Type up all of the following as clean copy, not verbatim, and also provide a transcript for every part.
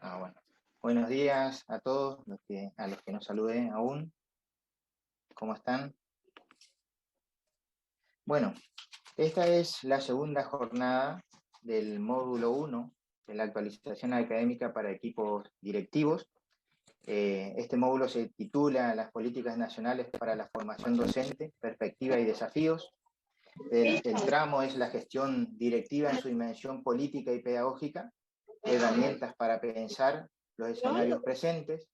Bueno. Buenos días a todos, a los que no saludé aún. ¿Cómo están? Bueno, esta es la segunda jornada del módulo 1 de la actualización académica para equipos directivos. Este módulo se titula Las políticas nacionales para la formación docente, perspectiva y desafíos. El tramo es la gestión directiva en su dimensión política y pedagógica, herramientas para pensar los escenarios presentes.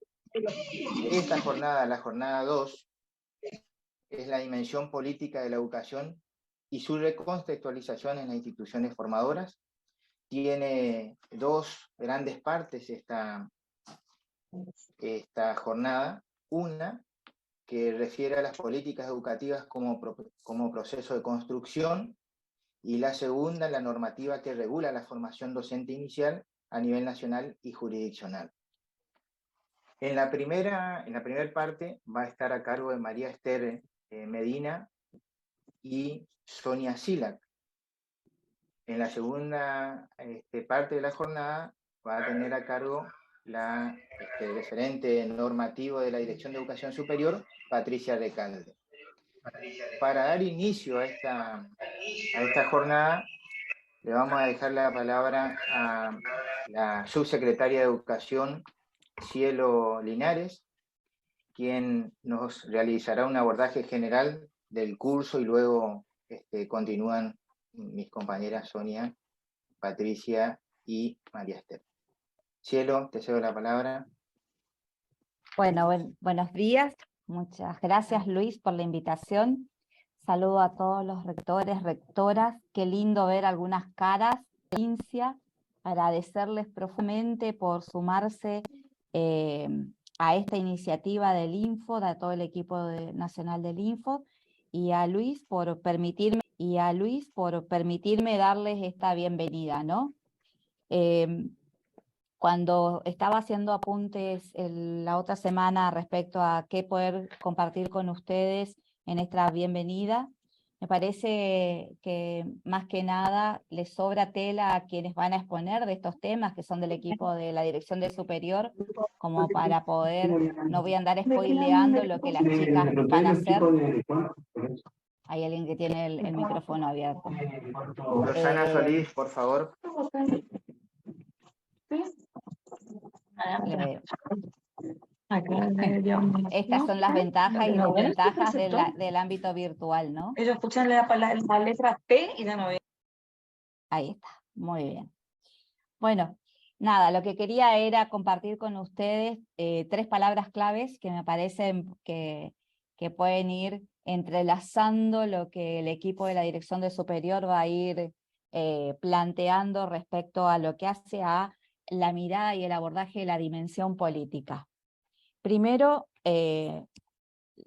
Esta jornada, la jornada 2, es la dimensión política de la educación y su recontextualización en las instituciones formadoras. Tiene dos grandes partes esta jornada. Una, que refiere a las políticas educativas como proceso de construcción, y la segunda, la normativa que regula la formación docente inicial a nivel nacional y jurisdiccional. En la primera parte va a estar a cargo de María Esther Medina y Sonia Silac. En la segunda parte de la jornada va a tener a cargo la referente normativo de la Dirección de Educación Superior, Patricia Recalde. Para dar inicio a esta jornada, le vamos a dejar la palabra a la subsecretaria de Educación, Cielo Linares, quien nos realizará un abordaje general del curso y luego continúan mis compañeras Sonia, Patricia y María Esther. Cielo, te cedo la palabra. Bueno, buenos días. Muchas gracias, Luis, por la invitación. Saludo a todos los rectores, rectoras. Qué lindo ver algunas caras. Agradecerles profundamente por sumarse a esta iniciativa del Info, a todo el equipo nacional del Info, y a Luis por permitirme darles esta bienvenida, ¿no? Cuando estaba haciendo apuntes la otra semana respecto a qué poder compartir con ustedes en esta bienvenida, me parece que más que nada les sobra tela a quienes van a exponer de estos temas, que son del equipo de la Dirección de Superior, como para poder, no voy a andar spoileando lo que las chicas van a hacer. Hay alguien que tiene el micrófono abierto. Rosana Solís, por favor. Estas son las ventajas y desventajas del ámbito virtual, ¿no? Ellos escuchan la letra P y ya no ven. Ahí está, muy bien. Bueno, nada, lo que quería era compartir con ustedes 3 palabras claves que me parecen que pueden ir entrelazando lo que el equipo de la Dirección de Superior va a ir planteando respecto a lo que hace a la mirada y el abordaje de la dimensión política. Primero,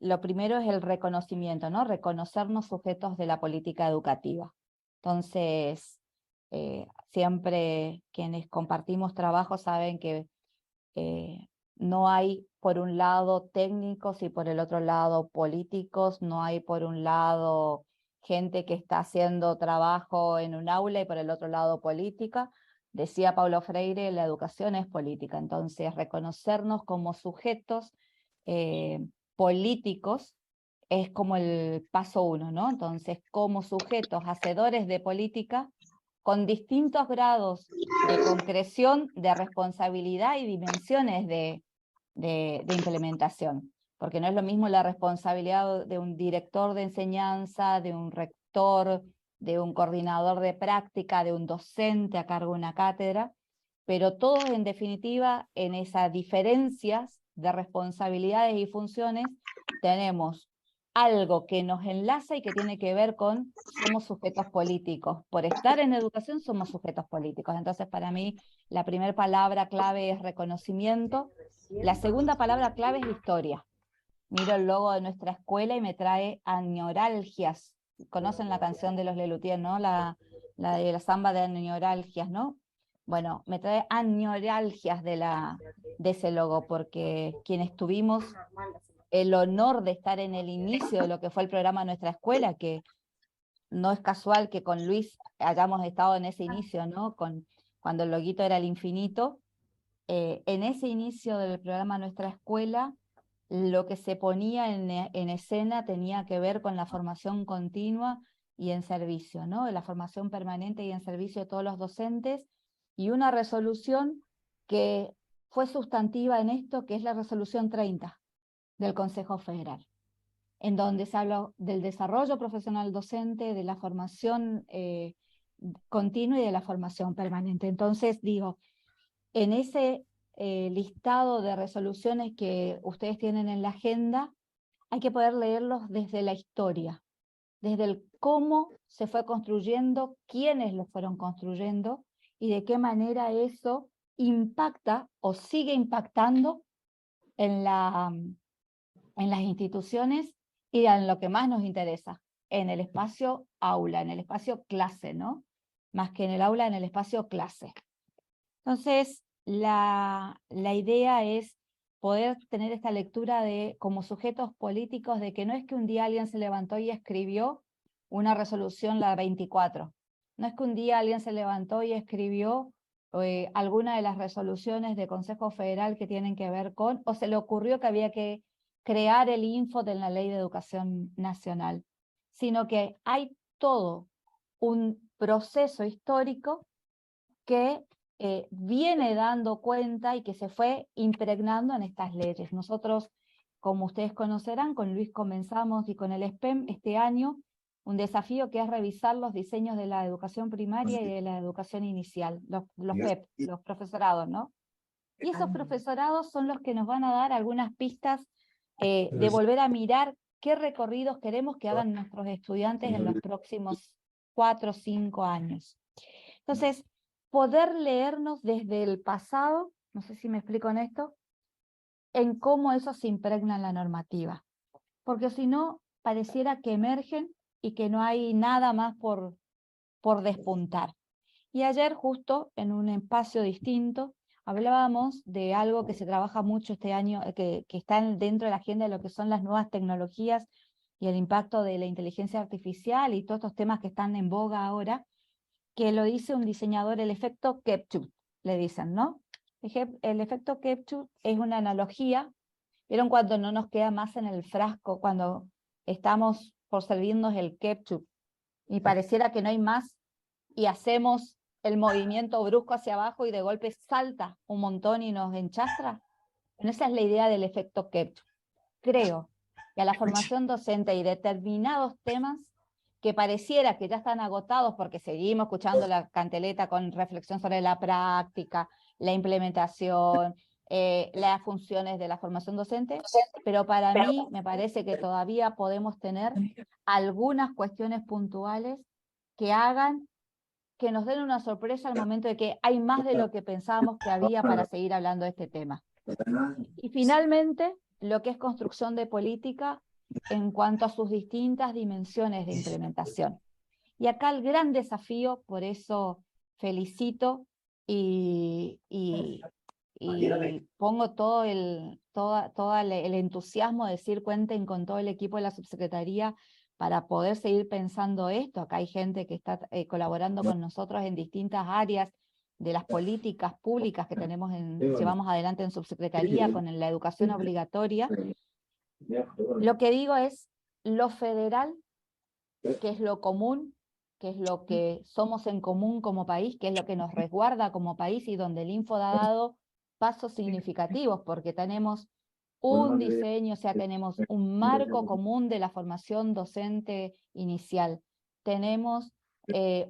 lo primero es el reconocimiento, ¿no? Reconocernos sujetos de la política educativa. Entonces, siempre quienes compartimos trabajo saben que no hay por un lado técnicos y por el otro lado políticos, no hay por un lado gente que está haciendo trabajo en un aula y por el otro lado política. Decía Paulo Freire, la educación es política, entonces reconocernos como sujetos políticos es como el paso 1, ¿no? Entonces, como sujetos hacedores de política, con distintos grados de concreción, de responsabilidad y dimensiones de implementación, porque no es lo mismo la responsabilidad de un director de enseñanza, de un rector, de un coordinador de práctica, de un docente a cargo de una cátedra, pero todos en definitiva en esas diferencias de responsabilidades y funciones tenemos algo que nos enlaza y que tiene que ver con somos sujetos políticos. Por estar en educación somos sujetos políticos. Entonces, para mí, la primera palabra clave es reconocimiento. La segunda palabra clave es historia. Miro el logo de nuestra escuela y me trae añoralgias. ¿Conocen la canción de los Lelutier, no? La de la samba de añoralgias, ¿no? Bueno, me trae añoralgias de ese logo, porque quienes tuvimos el honor de estar en el inicio de lo que fue el programa de nuestra escuela, que no es casual que con Luis hayamos estado en ese inicio, ¿no? Cuando el loguito era el infinito, en ese inicio del programa Nuestra Escuela, lo que se ponía en escena tenía que ver con la formación continua y en servicio, ¿no? La formación permanente y en servicio de todos los docentes, y una resolución que fue sustantiva en esto, que es la resolución 30 del Consejo Federal, en donde se habla del desarrollo profesional docente, de la formación continua y de la formación permanente. Entonces, digo, en ese listado de resoluciones que ustedes tienen en la agenda, hay que poder leerlos desde la historia, desde el cómo se fue construyendo, quiénes lo fueron construyendo y de qué manera eso impacta o sigue impactando en las instituciones y en lo que más nos interesa, en el espacio aula, en el espacio clase, ¿no? Más que en el aula, en el espacio clase. Entonces, la idea es poder tener esta lectura de, como sujetos políticos, de que no es que un día alguien se levantó y escribió una resolución, la 24. No es que un día alguien se levantó y escribió alguna de las resoluciones del Consejo Federal que tienen que ver con, o se le ocurrió que había que crear el info de la Ley de Educación Nacional, sino que hay todo un proceso histórico que viene dando cuenta y que se fue impregnando en estas leyes. Nosotros, como ustedes conocerán, con Luis comenzamos y con el SPEM este año un desafío que es revisar los diseños de la educación primaria y de la educación inicial, los PEP, los profesorados, ¿no? Y esos profesorados son los que nos van a dar algunas pistas de volver a mirar qué recorridos queremos que hagan nuestros estudiantes en los próximos 4 o 5 años. Entonces, poder leernos desde el pasado, no sé si me explico en esto, en cómo eso se impregna en la normativa. Porque si no, pareciera que emergen y que no hay nada más por despuntar. Y ayer, justo en un espacio distinto, hablábamos de algo que se trabaja mucho este año, que está dentro de la agenda de lo que son las nuevas tecnologías y el impacto de la inteligencia artificial y todos estos temas que están en boga ahora, que lo dice un diseñador, el efecto Kepchut, le dicen, ¿no? El efecto Kepchut es una analogía, ¿vieron cuando no nos queda más en el frasco, cuando estamos por servirnos el Kepchut y pareciera que no hay más y hacemos el movimiento brusco hacia abajo y de golpe salta un montón y nos enchastra? Bueno, esa es la idea del efecto Kepchut. Creo que a la formación docente y determinados temas que pareciera que ya están agotados porque seguimos escuchando la canteleta con reflexión sobre la práctica, la implementación, las funciones de la formación docente, pero para mí me parece que todavía podemos tener algunas cuestiones puntuales que hagan que nos den una sorpresa al momento de que hay más de lo que pensábamos que había para seguir hablando de este tema. Y finalmente, lo que es construcción de política en cuanto a sus distintas dimensiones de implementación. Y acá el gran desafío, por eso felicito y pongo todo el entusiasmo de decir cuenten con todo el equipo de la subsecretaría para poder seguir pensando esto. Acá hay gente que está colaborando con nosotros en distintas áreas de las políticas públicas que llevamos adelante en subsecretaría con la educación obligatoria. Lo que digo es lo federal, que es lo común, que es lo que somos en común como país, que es lo que nos resguarda como país y donde el Info ha dado pasos significativos, porque tenemos un diseño, o sea, tenemos un marco común de la formación docente inicial, tenemos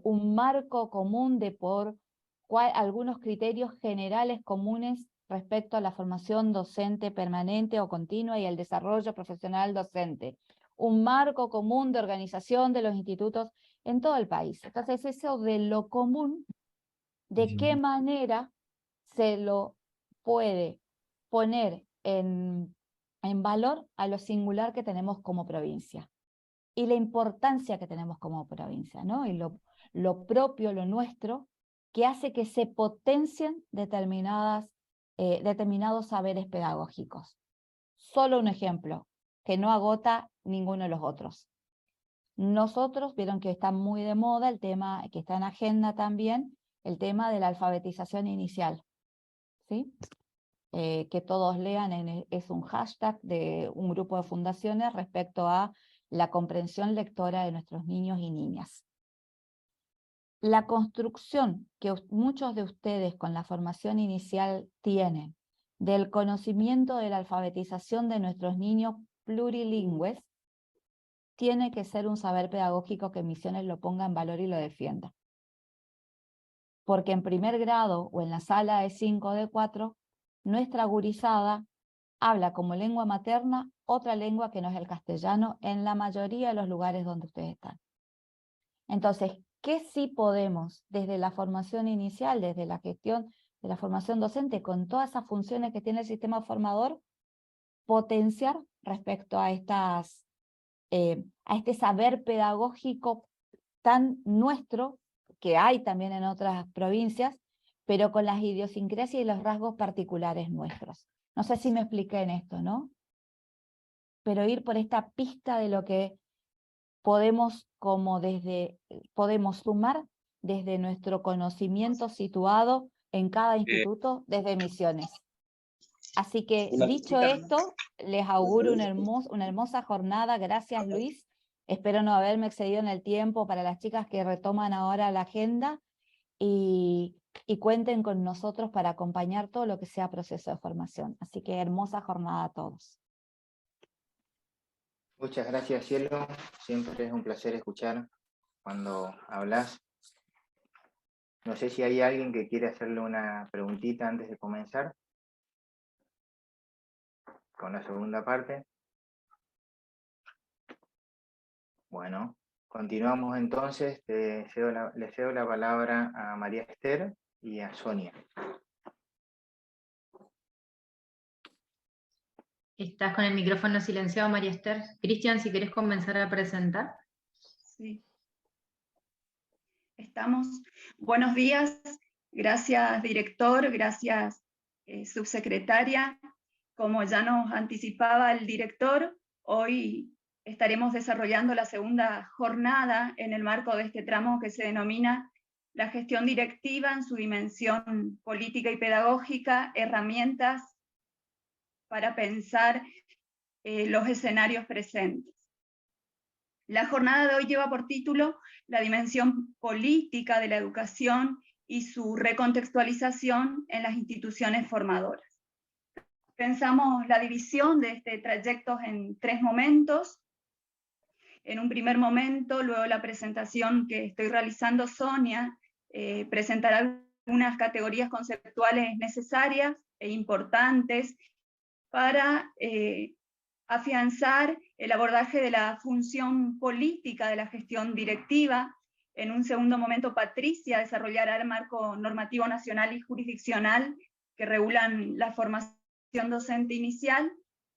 un marco común de algunos criterios generales comunes respecto a la formación docente permanente o continua y el desarrollo profesional docente, un marco común de organización de los institutos en todo el país. Entonces, eso de lo común, ¿de qué manera se lo puede poner en valor a lo singular que tenemos como provincia? Y la importancia que tenemos como provincia, ¿no? Y lo propio, lo nuestro, que hace que se potencien determinados saberes pedagógicos. Solo un ejemplo, que no agota ninguno de los otros. Nosotros, vieron que está muy de moda el tema, que está en agenda también, el tema de la alfabetización inicial. ¿sí? Que todos lean, es un hashtag de un grupo de fundaciones respecto a la comprensión lectora de nuestros niños y niñas. La construcción que muchos de ustedes con la formación inicial tienen del conocimiento de la alfabetización de nuestros niños plurilingües tiene que ser un saber pedagógico que Misiones lo ponga en valor y lo defienda. Porque en primer grado o en la sala de 5 o de 4, nuestra gurizada habla como lengua materna otra lengua que no es el castellano en la mayoría de los lugares donde ustedes están. Entonces, ¿qué sí podemos desde la formación inicial, desde la gestión de la formación docente, con todas esas funciones que tiene el sistema formador, potenciar respecto a este saber pedagógico tan nuestro, que hay también en otras provincias, pero con las idiosincrasias y los rasgos particulares nuestros? No sé si me expliqué en esto, ¿no? Pero ir por esta pista de lo que podemos sumar desde nuestro conocimiento situado en cada instituto desde Misiones. Así que, dicho esto, les auguro una hermosa jornada. Gracias, Luis. Espero no haberme excedido en el tiempo para las chicas que retoman ahora la agenda y cuenten con nosotros para acompañar todo lo que sea proceso de formación. Así que hermosa jornada a todos. Muchas gracias, Cielo. Siempre es un placer escuchar cuando hablas. No sé si hay alguien que quiere hacerle una preguntita antes de comenzar con la segunda parte. Bueno, continuamos entonces. Le cedo la palabra a María Esther y a Sonia. Estás con el micrófono silenciado, María Esther. Cristian, si querés comenzar a presentar. Sí. Estamos. Buenos días. Gracias, director. Gracias, subsecretaria. Como ya nos anticipaba el director, hoy estaremos desarrollando la segunda jornada en el marco de este tramo que se denomina la gestión directiva en su dimensión política y pedagógica, herramientas para pensar los escenarios presentes. La jornada de hoy lleva por título la dimensión política de la educación y su recontextualización en las instituciones formadoras. Pensamos la división de este trayecto en 3 momentos. En un primer momento, luego la presentación que estoy realizando, Sonia presentará algunas categorías conceptuales necesarias e importantes para afianzar el abordaje de la función política de la gestión directiva. En un segundo momento, Patricia desarrollará el marco normativo nacional y jurisdiccional que regulan la formación docente inicial,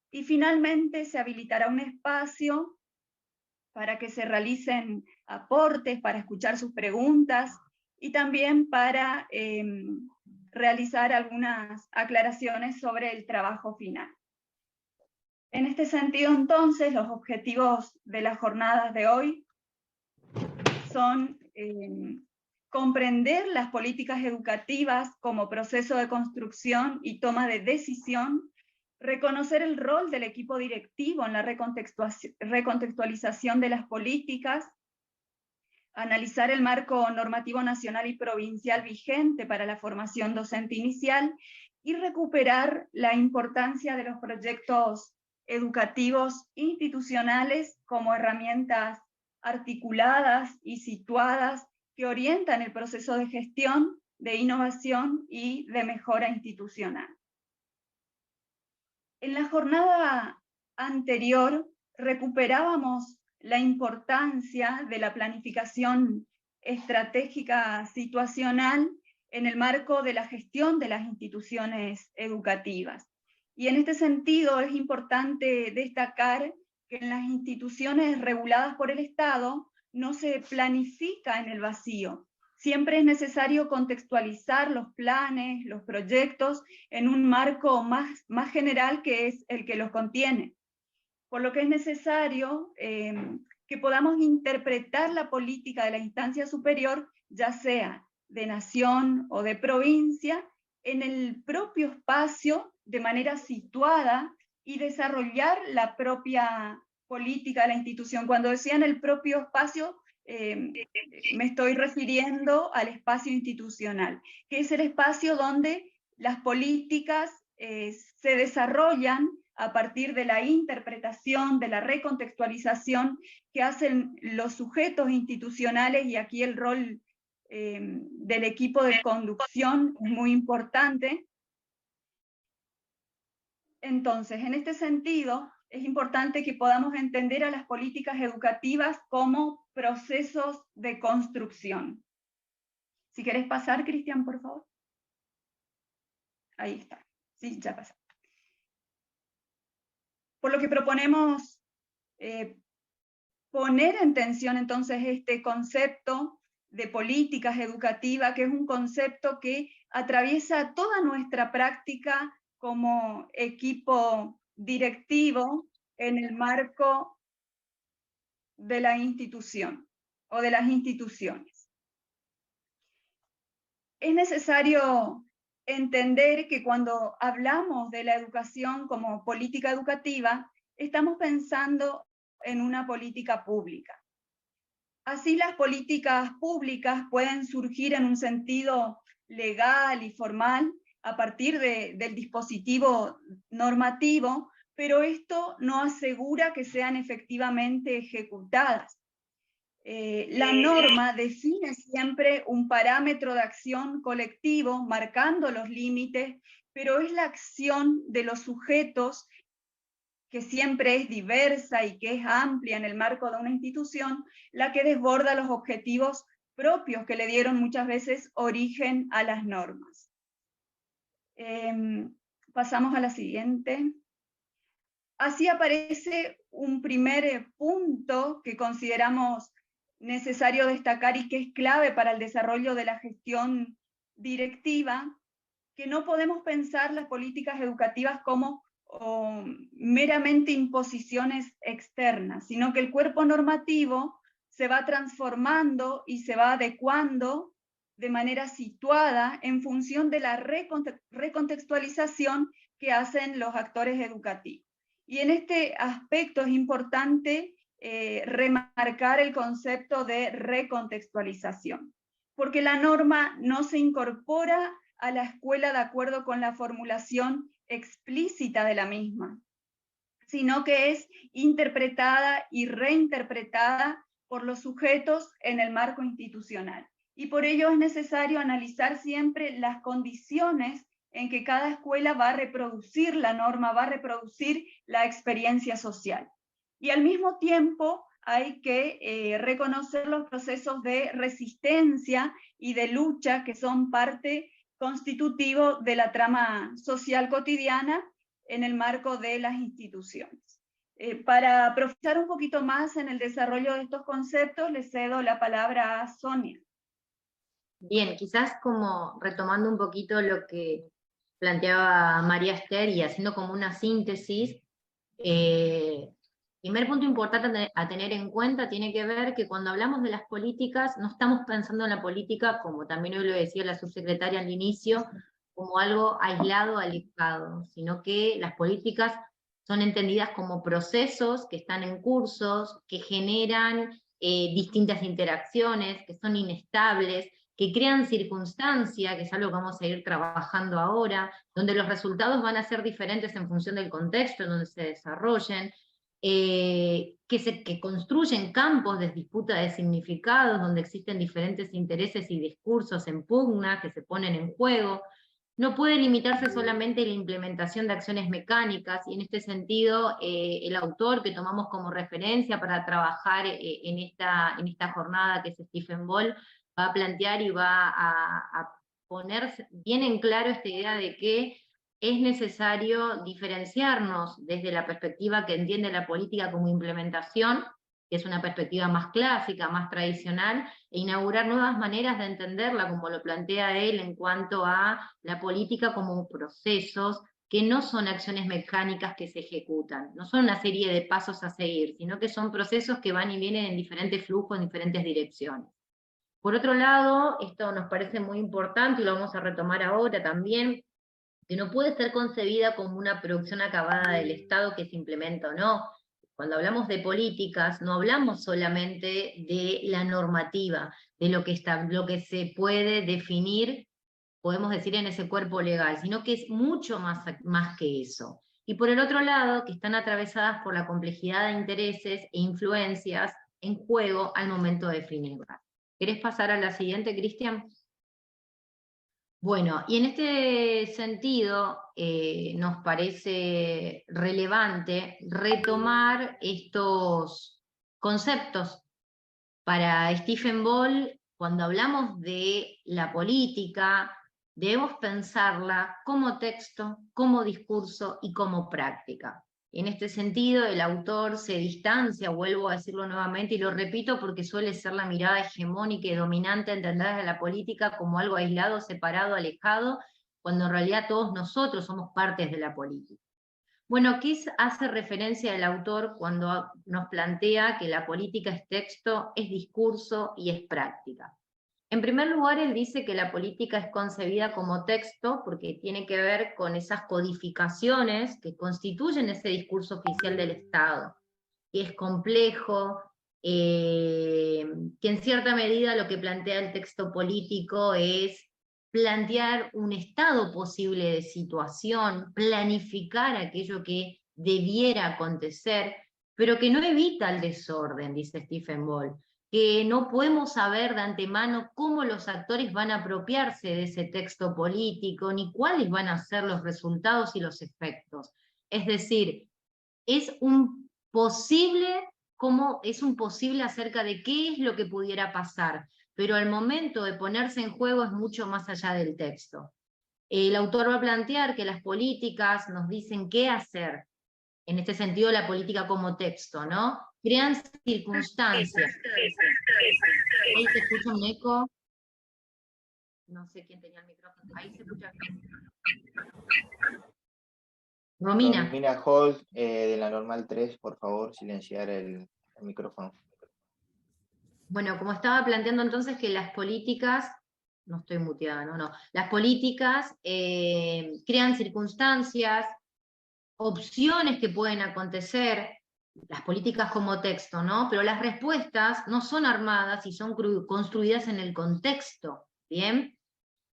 y finalmente se habilitará un espacio para que se realicen aportes, para escuchar sus preguntas y también para realizar algunas aclaraciones sobre el trabajo final. En este sentido, entonces, los objetivos de las jornadas de hoy son comprender las políticas educativas como proceso de construcción y toma de decisión, reconocer el rol del equipo directivo en la recontextualización de las políticas, analizar el marco normativo nacional y provincial vigente para la formación docente inicial y recuperar la importancia de los proyectos educativos institucionales como herramientas articuladas y situadas que orientan el proceso de gestión, de innovación y de mejora institucional. En la jornada anterior recuperábamos la importancia de la planificación estratégica situacional en el marco de la gestión de las instituciones educativas. Y en este sentido es importante destacar que en las instituciones reguladas por el Estado no se planifica en el vacío. Siempre es necesario contextualizar los planes, los proyectos, en un marco más general que es el que los contiene. Por lo que es necesario que podamos interpretar la política de la instancia superior, ya sea de nación o de provincia, en el propio espacio de manera situada y desarrollar la propia política de la institución. Cuando decía en el propio espacio, me estoy refiriendo al espacio institucional, que es el espacio donde las políticas se desarrollan a partir de la interpretación, de la recontextualización que hacen los sujetos institucionales, y aquí el rol del equipo de conducción es muy importante. Entonces, en este sentido, es importante que podamos entender a las políticas educativas como procesos de construcción. Si querés pasar, Cristian, por favor. Ahí está. Sí, ya pasa. Por lo que proponemos poner en tensión entonces este concepto de políticas educativas, que es un concepto que atraviesa toda nuestra práctica como equipo directivo en el marco de la institución o de las instituciones. Es necesario entender que cuando hablamos de la educación como política educativa, estamos pensando en una política pública. Así, las políticas públicas pueden surgir en un sentido legal y formal a partir del dispositivo normativo, pero esto no asegura que sean efectivamente ejecutadas. La norma define siempre un parámetro de acción colectivo, marcando los límites, pero es la acción de los sujetos, que siempre es diversa y que es amplia en el marco de una institución, la que desborda los objetivos propios que le dieron muchas veces origen a las normas. Pasamos a la siguiente. Así aparece un primer punto que consideramos necesario destacar y que es clave para el desarrollo de la gestión directiva, que no podemos pensar las políticas educativas como meramente imposiciones externas, sino que el cuerpo normativo se va transformando y se va adecuando de manera situada en función de la recontextualización que hacen los actores educativos. Y en este aspecto es importante remarcar el concepto de recontextualización, porque la norma no se incorpora a la escuela de acuerdo con la formulación explícita de la misma, sino que es interpretada y reinterpretada por los sujetos en el marco institucional. Y por ello es necesario analizar siempre las condiciones en que cada escuela va a reproducir la norma, va a reproducir la experiencia social. Y al mismo tiempo hay que reconocer los procesos de resistencia y de lucha que son parte constitutivo de la trama social cotidiana en el marco de las instituciones. Para profundizar un poquito más en el desarrollo de estos conceptos, le cedo la palabra a Sonia. Bien, quizás como retomando un poquito lo que planteaba María Esther y haciendo como una síntesis, primer punto importante a tener en cuenta tiene que ver que cuando hablamos de las políticas, no estamos pensando en la política, como también hoy lo decía la subsecretaria al inicio, como algo aislado, alejado, sino que las políticas son entendidas como procesos que están en cursos, que generan distintas interacciones, que son inestables, que crean circunstancia, que es algo que vamos a ir trabajando ahora, donde los resultados van a ser diferentes en función del contexto en donde se desarrollen, que construyen campos de disputa de significados, donde existen diferentes intereses y discursos en pugna que se ponen en juego. No puede limitarse solamente a la implementación de acciones mecánicas, y en este sentido el autor que tomamos como referencia para trabajar en esta jornada, que es Stephen Ball, va a plantear y va a poner bien en claro esta idea de que es necesario diferenciarnos desde la perspectiva que entiende la política como implementación, que es una perspectiva más clásica, más tradicional, e inaugurar nuevas maneras de entenderla, como lo plantea él, en cuanto a la política como procesos que no son acciones mecánicas que se ejecutan, no son una serie de pasos a seguir, sino que son procesos que van y vienen en diferentes flujos, en diferentes direcciones. Por otro lado, esto nos parece muy importante, y lo vamos a retomar ahora también, que no puede ser concebida como una producción acabada del Estado que se implementa o no. Cuando hablamos de políticas, no hablamos solamente de la normativa, de lo que se puede definir, podemos decir, en ese cuerpo legal, sino que es mucho más que eso. Y por el otro lado, que están atravesadas por la complejidad de intereses e influencias en juego al momento de definirlas. ¿Querés pasar a la siguiente, Cristian? Bueno, y en este sentido nos parece relevante retomar estos conceptos. Para Stephen Ball, cuando hablamos de la política, debemos pensarla como texto, como discurso y como práctica. En este sentido, el autor se distancia, vuelvo a decirlo nuevamente y lo repito porque suele ser la mirada hegemónica y dominante entendida de la política como algo aislado, separado, alejado, cuando en realidad todos nosotros somos partes de la política. Bueno, ¿qué hace referencia el autor cuando nos plantea que la política es texto, es discurso y es práctica? En primer lugar, él dice que la política es concebida como texto porque tiene que ver con esas codificaciones que constituyen ese discurso oficial del Estado, que es complejo, que en cierta medida lo que plantea el texto político es plantear un estado posible de situación, planificar aquello que debiera acontecer, pero que no evita el desorden, dice Stephen Ball, que no podemos saber de antemano cómo los actores van a apropiarse de ese texto político, ni cuáles van a ser los resultados y los efectos. Es decir, es un posible acerca de qué es lo que pudiera pasar, pero al momento de ponerse en juego es mucho más allá del texto. El autor va a plantear que las políticas nos dicen qué hacer, en este sentido la política como texto, ¿no? Crean circunstancias. Ahí se escucha un eco. No sé quién tenía el micrófono. Ahí se escucha. Romina. Romina Holt, de la Normal 3, por favor, silenciar el micrófono. Bueno, como estaba planteando entonces que las políticas, no estoy muteada, no, las políticas crean circunstancias, opciones que pueden acontecer, las políticas como texto, ¿no? Pero las respuestas no son armadas y son construidas en el contexto, ¿bien?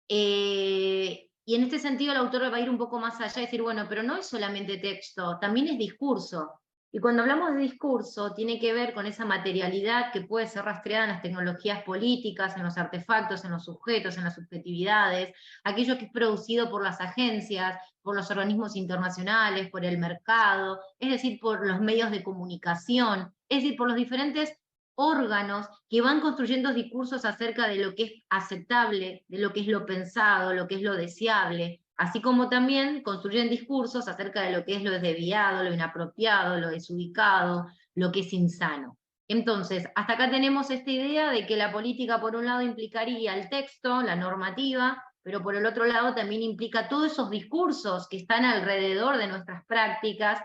Y en este sentido el autor va a ir un poco más allá y decir, bueno, pero no es solamente texto, también es discurso. Y cuando hablamos de discurso, tiene que ver con esa materialidad que puede ser rastreada en las tecnologías políticas, en los artefactos, en los sujetos, en las subjetividades, aquello que es producido por las agencias, por los organismos internacionales, por el mercado, es decir, por los medios de comunicación, es decir, por los diferentes órganos que van construyendo discursos acerca de lo que es aceptable, de lo que es lo pensado, lo que es lo deseable, así como también construyen discursos acerca de lo que es lo desviado, lo inapropiado, lo desubicado, lo que es insano. Entonces, hasta acá tenemos esta idea de que la política por un lado implicaría el texto, la normativa, pero por el otro lado también implica todos esos discursos que están alrededor de nuestras prácticas,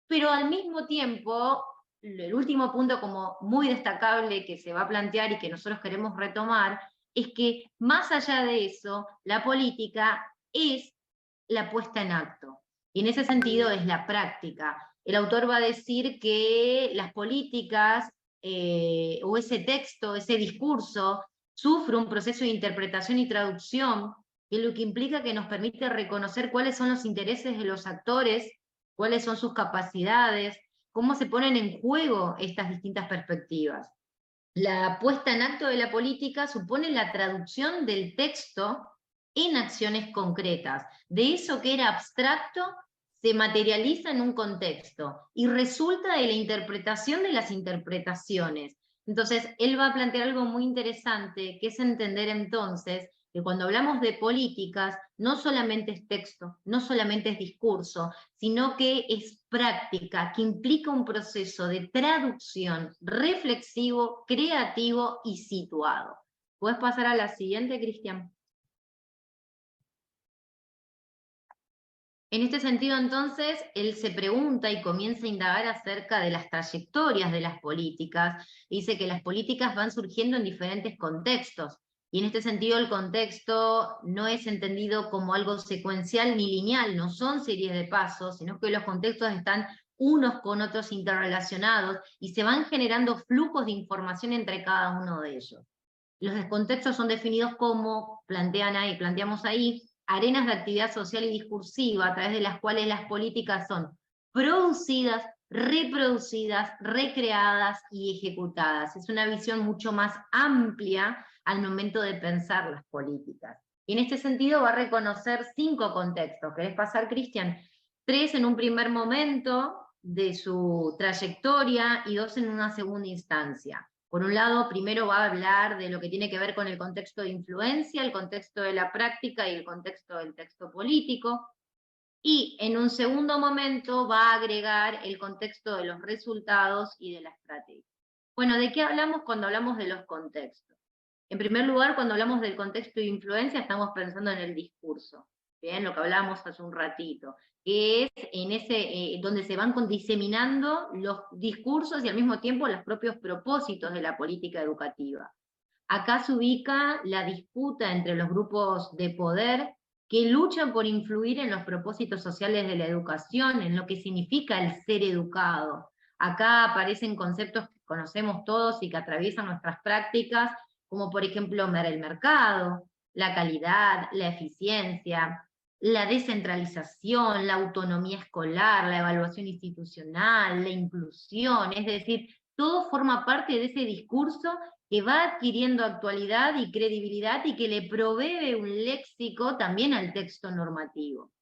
pero al mismo tiempo el último punto como muy destacable que se va a plantear y que nosotros queremos retomar, es que más allá de eso, la política es la puesta en acto. Y en ese sentido es la práctica. El autor va a decir que las políticas o ese texto, ese discurso, sufre un proceso de interpretación y traducción, que es lo que implica que nos permite reconocer cuáles son los intereses de los actores, cuáles son sus capacidades, cómo se ponen en juego estas distintas perspectivas. La puesta en acto de la política supone la traducción del texto en acciones concretas. De eso que era abstracto se materializa en un contexto y resulta de la interpretación de las interpretaciones. Entonces, él va a plantear algo muy interesante, que es entender entonces que cuando hablamos de políticas, no solamente es texto, no solamente es discurso, sino que es práctica, que implica un proceso de traducción reflexivo, creativo y situado. ¿Puedes pasar a la siguiente, Cristian? En este sentido, entonces, él se pregunta y comienza a indagar acerca de las trayectorias de las políticas. Dice que las políticas van surgiendo en diferentes contextos, y en este sentido el contexto no es entendido como algo secuencial ni lineal, no son series de pasos, sino que los contextos están unos con otros interrelacionados, y se van generando flujos de información entre cada uno de ellos. Los contextos son definidos como, planteamos ahí, arenas de actividad social y discursiva a través de las cuales las políticas son producidas, reproducidas, recreadas y ejecutadas. Es una visión mucho más amplia al momento de pensar las políticas. Y en este sentido va a reconocer 5 contextos. ¿Querés pasar, Cristian? 3 en un primer momento de su trayectoria y 2 en una segunda instancia. Por un lado, primero va a hablar de lo que tiene que ver con el contexto de influencia, el contexto de la práctica y el contexto del texto político. Y en un segundo momento va a agregar el contexto de los resultados y de la estrategia. Bueno, ¿de qué hablamos cuando hablamos de los contextos? En primer lugar, cuando hablamos del contexto de influencia, estamos pensando en el discurso. Bien, lo que hablábamos hace un ratito, que es en ese, donde se van diseminando los discursos y al mismo tiempo los propios propósitos de la política educativa. Acá se ubica la disputa entre los grupos de poder que luchan por influir en los propósitos sociales de la educación, en lo que significa el ser educado. Acá aparecen conceptos que conocemos todos y que atraviesan nuestras prácticas, como por ejemplo el mercado, la calidad, la eficiencia, la descentralización, la autonomía escolar, la evaluación institucional, la inclusión, es decir, todo forma parte de ese discurso que va adquiriendo actualidad y credibilidad y que le provee un léxico también al texto normativo.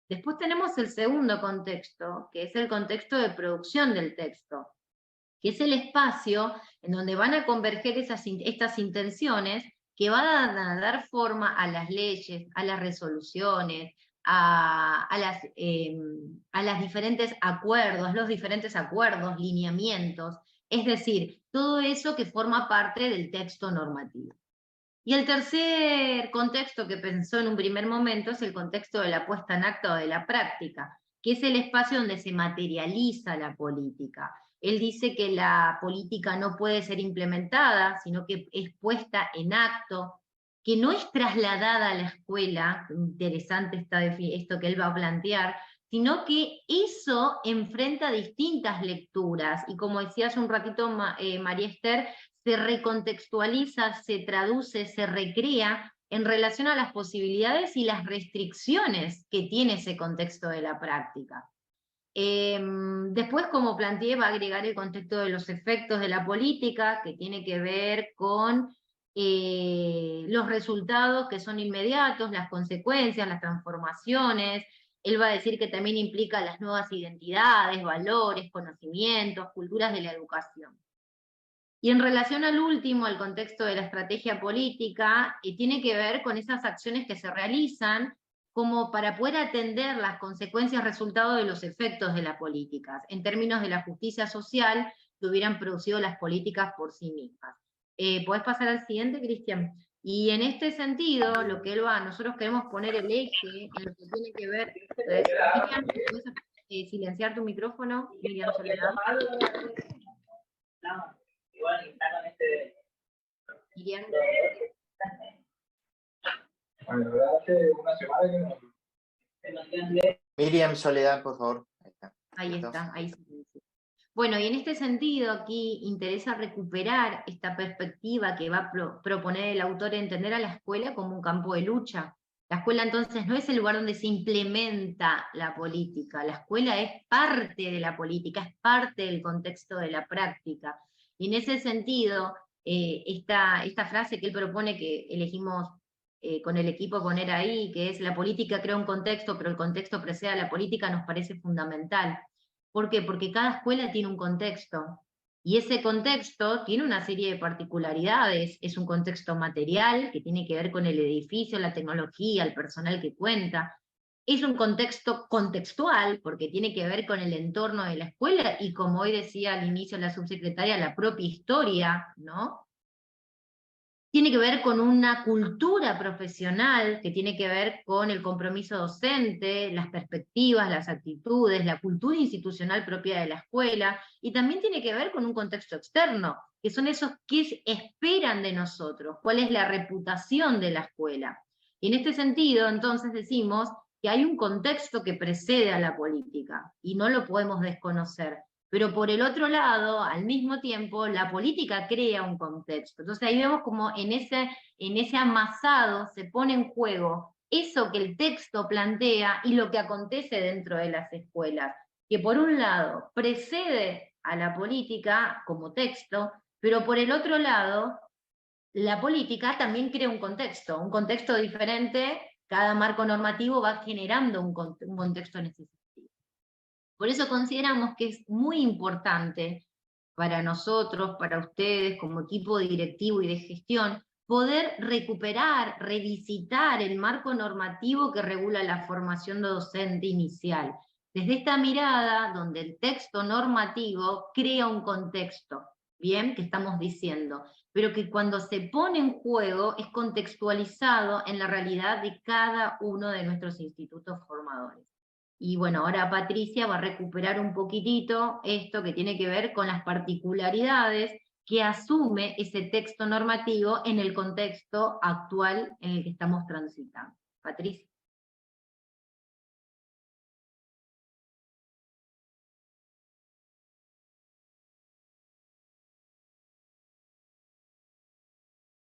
Después tenemos el segundo contexto, que es el contexto de producción del texto, que es el espacio en donde van a converger estas intenciones que van a dar forma a las leyes, a las resoluciones, a los diferentes acuerdos, lineamientos, es decir, todo eso que forma parte del texto normativo. Y el tercer contexto que pensó en un primer momento es el contexto de la puesta en acto de la práctica, que es el espacio donde se materializa la política. Él dice que la política no puede ser implementada, sino que es puesta en acto, que no es trasladada a la escuela, interesante esto que él va a plantear, sino que eso enfrenta distintas lecturas, y como decía hace un ratito María Esther, se recontextualiza, se traduce, se recrea en relación a las posibilidades y las restricciones que tiene ese contexto de la práctica. Después, como planteé, va a agregar el contexto de los efectos de la política, que tiene que ver con los resultados que son inmediatos, las consecuencias, las transformaciones. Él va a decir que también implica las nuevas identidades, valores, conocimientos, culturas de la educación. Y en relación al último, al contexto de la estrategia política, tiene que ver con esas acciones que se realizan como para poder atender las consecuencias resultado de los efectos de las políticas, en términos de la justicia social que hubieran producido las políticas por sí mismas. ¿Podés pasar al siguiente, Cristian? Y en este sentido, lo que él va, nosotros queremos poner el eje en lo que tiene que ver. Miriam, ¿puedes silenciar tu micrófono? Miriam Soledad. Miriam. Bueno, la verdad hace una semana que no. Miriam Soledad, por favor. Ahí está, ahí sí. Bueno, y en este sentido aquí interesa recuperar esta perspectiva que va a proponer el autor de entender a la escuela como un campo de lucha. La escuela entonces no es el lugar donde se implementa la política, la escuela es parte de la política, es parte del contexto de la práctica. Y en ese sentido, esta frase que él propone, que elegimos con el equipo poner ahí, que es la política crea un contexto, pero el contexto precede a la política, nos parece fundamental. ¿Por qué? Porque cada escuela tiene un contexto, y ese contexto tiene una serie de particularidades. Es un contexto material, que tiene que ver con el edificio, la tecnología, el personal que cuenta. Es un contexto contextual, porque tiene que ver con el entorno de la escuela, y como hoy decía al inicio la subsecretaria, la propia historia, ¿no? tiene que ver con una cultura profesional, que tiene que ver con el compromiso docente, las perspectivas, las actitudes, la cultura institucional propia de la escuela, y también tiene que ver con un contexto externo, que son esos que esperan de nosotros, cuál es la reputación de la escuela. Y en este sentido, entonces decimos que hay un contexto que precede a la política, y no lo podemos desconocer. Pero por el otro lado, al mismo tiempo, la política crea un contexto. Entonces ahí vemos como en ese amasado se pone en juego eso que el texto plantea y lo que acontece dentro de las escuelas, que por un lado precede a la política como texto, pero por el otro lado, la política también crea un contexto diferente, cada marco normativo va generando un contexto necesario. Por eso consideramos que es muy importante para nosotros, para ustedes como equipo directivo y de gestión, poder recuperar, revisitar el marco normativo que regula la formación docente inicial. Desde esta mirada donde el texto normativo crea un contexto, bien, que estamos diciendo, pero que cuando se pone en juego es contextualizado en la realidad de cada uno de nuestros institutos formadores. Y bueno, ahora Patricia va a recuperar un poquitito esto que tiene que ver con las particularidades que asume ese texto normativo en el contexto actual en el que estamos transitando. Patricia.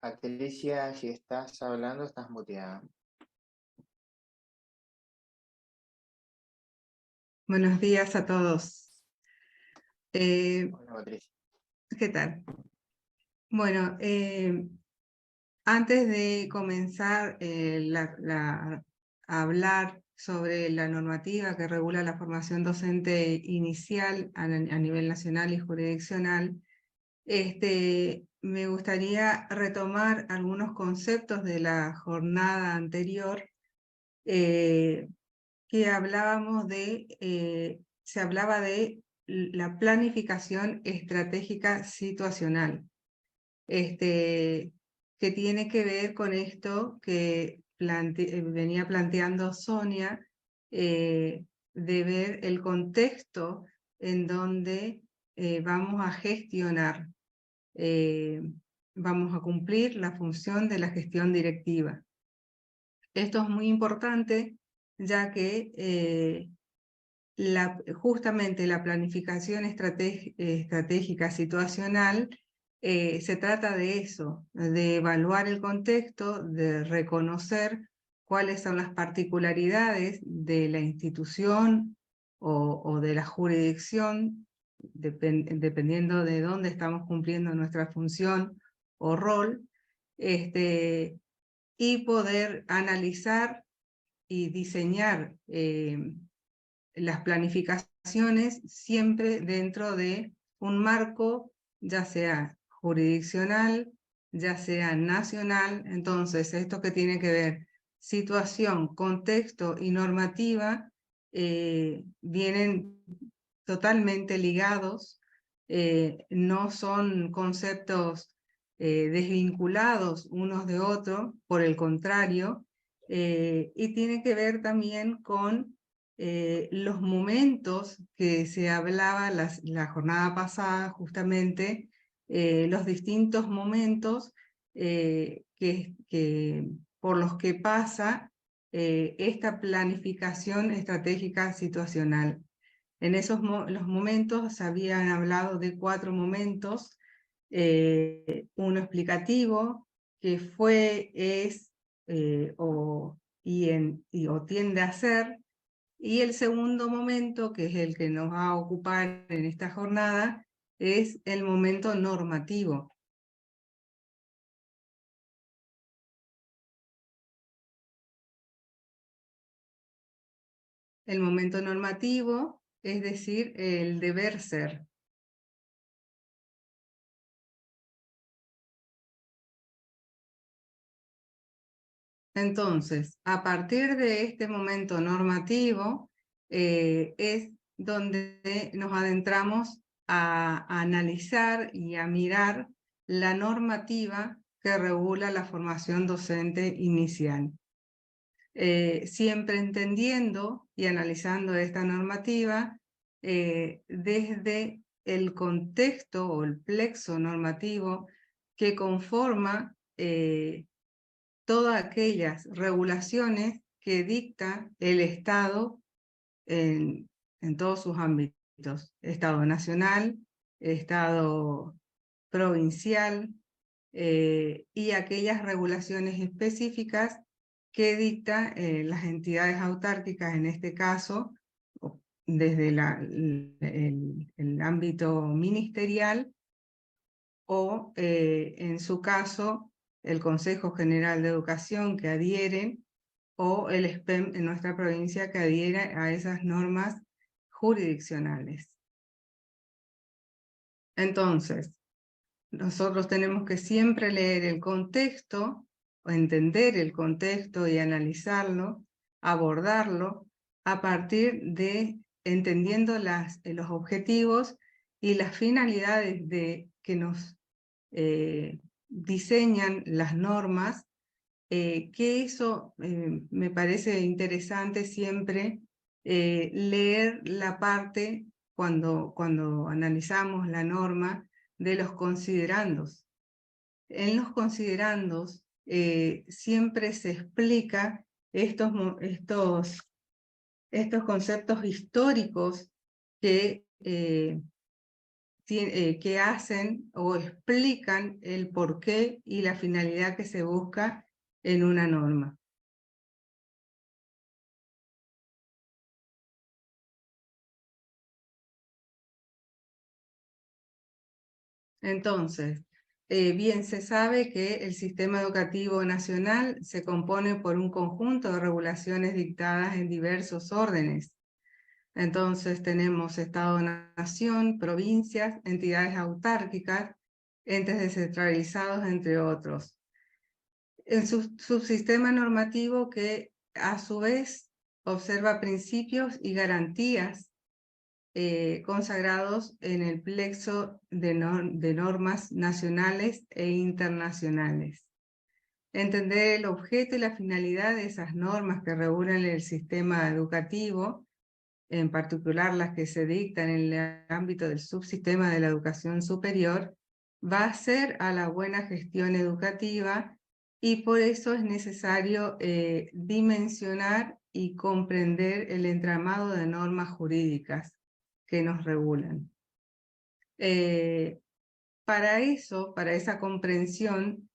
Patricia, si estás hablando, estás muteada. Buenos días a todos. Hola, Patricia. ¿Qué tal? Bueno, antes de comenzar a hablar sobre la normativa que regula la formación docente inicial a nivel nacional y jurisdiccional, me gustaría retomar algunos conceptos de la jornada anterior que hablábamos se hablaba de la planificación estratégica situacional, que tiene que ver con esto que venía planteando Sonia, de ver el contexto en donde vamos a gestionar, vamos a cumplir la función de la gestión directiva. Esto es muy importante, ya que justamente la planificación estratégica situacional se trata de eso, de evaluar el contexto, de reconocer cuáles son las particularidades de la institución o de la jurisdicción, dependiendo de dónde estamos cumpliendo nuestra función o rol, y poder analizar y diseñar las planificaciones siempre dentro de un marco, ya sea jurisdiccional, ya sea nacional. Entonces, esto que tiene que ver situación, contexto y normativa vienen totalmente ligados, no son conceptos desvinculados unos de otros, por el contrario, y tiene que ver también con los momentos que se hablaba la jornada pasada, justamente, los distintos momentos por los que pasa esta planificación estratégica situacional. En los momentos se habían hablado de 4 momentos, uno explicativo, que fue, es o tiende a ser, y el segundo momento, que es el que nos va a ocupar en esta jornada, es el momento normativo. El momento normativo, es decir, el deber ser. Entonces, a partir de este momento normativo, es donde nos adentramos a analizar y a mirar la normativa que regula la formación docente inicial. Siempre entendiendo y analizando esta normativa desde el contexto o el plexo normativo que conforma todas aquellas regulaciones que dicta el Estado en todos sus ámbitos: Estado nacional, Estado provincial, y aquellas regulaciones específicas que dicta las entidades autárquicas, en este caso, desde el ámbito ministerial, o en su caso, el Consejo General de Educación, que adhieren, o el SPEM en nuestra provincia, que adhiere a esas normas jurisdiccionales. Entonces, nosotros tenemos que siempre leer el contexto, o entender el contexto y analizarlo, abordarlo, a partir de entendiendo los objetivos y las finalidades que nos diseñan las normas, que eso me parece interesante siempre leer la parte cuando analizamos la norma de los considerandos. En los considerandos siempre se explica estos conceptos históricos que hacen o explican el porqué y la finalidad que se busca en una norma. Entonces, bien se sabe que el sistema educativo nacional se compone por un conjunto de regulaciones dictadas en diversos órdenes. Entonces tenemos Estado-Nación, provincias, entidades autárquicas, entes descentralizados, entre otros. El subsistema normativo que a su vez observa principios y garantías consagrados en el plexo de normas nacionales e internacionales. Entender el objeto y la finalidad de esas normas que regulan el sistema educativo, en particular las que se dictan en el ámbito del subsistema de la educación superior, va a ser a la buena gestión educativa, y por eso es necesario dimensionar y comprender el entramado de normas jurídicas que nos regulan. Para esa comprensión,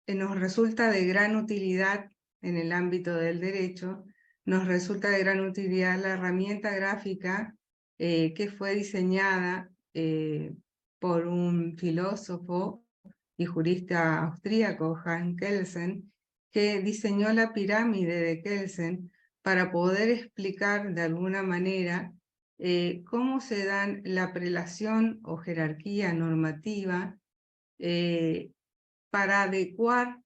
nos resulta de gran utilidad en el ámbito del derecho, nos resulta de gran utilidad la herramienta gráfica que fue diseñada por un filósofo y jurista austríaco, Hans Kelsen, que diseñó la pirámide de Kelsen para poder explicar de alguna manera cómo se dan la prelación o jerarquía normativa para adecuar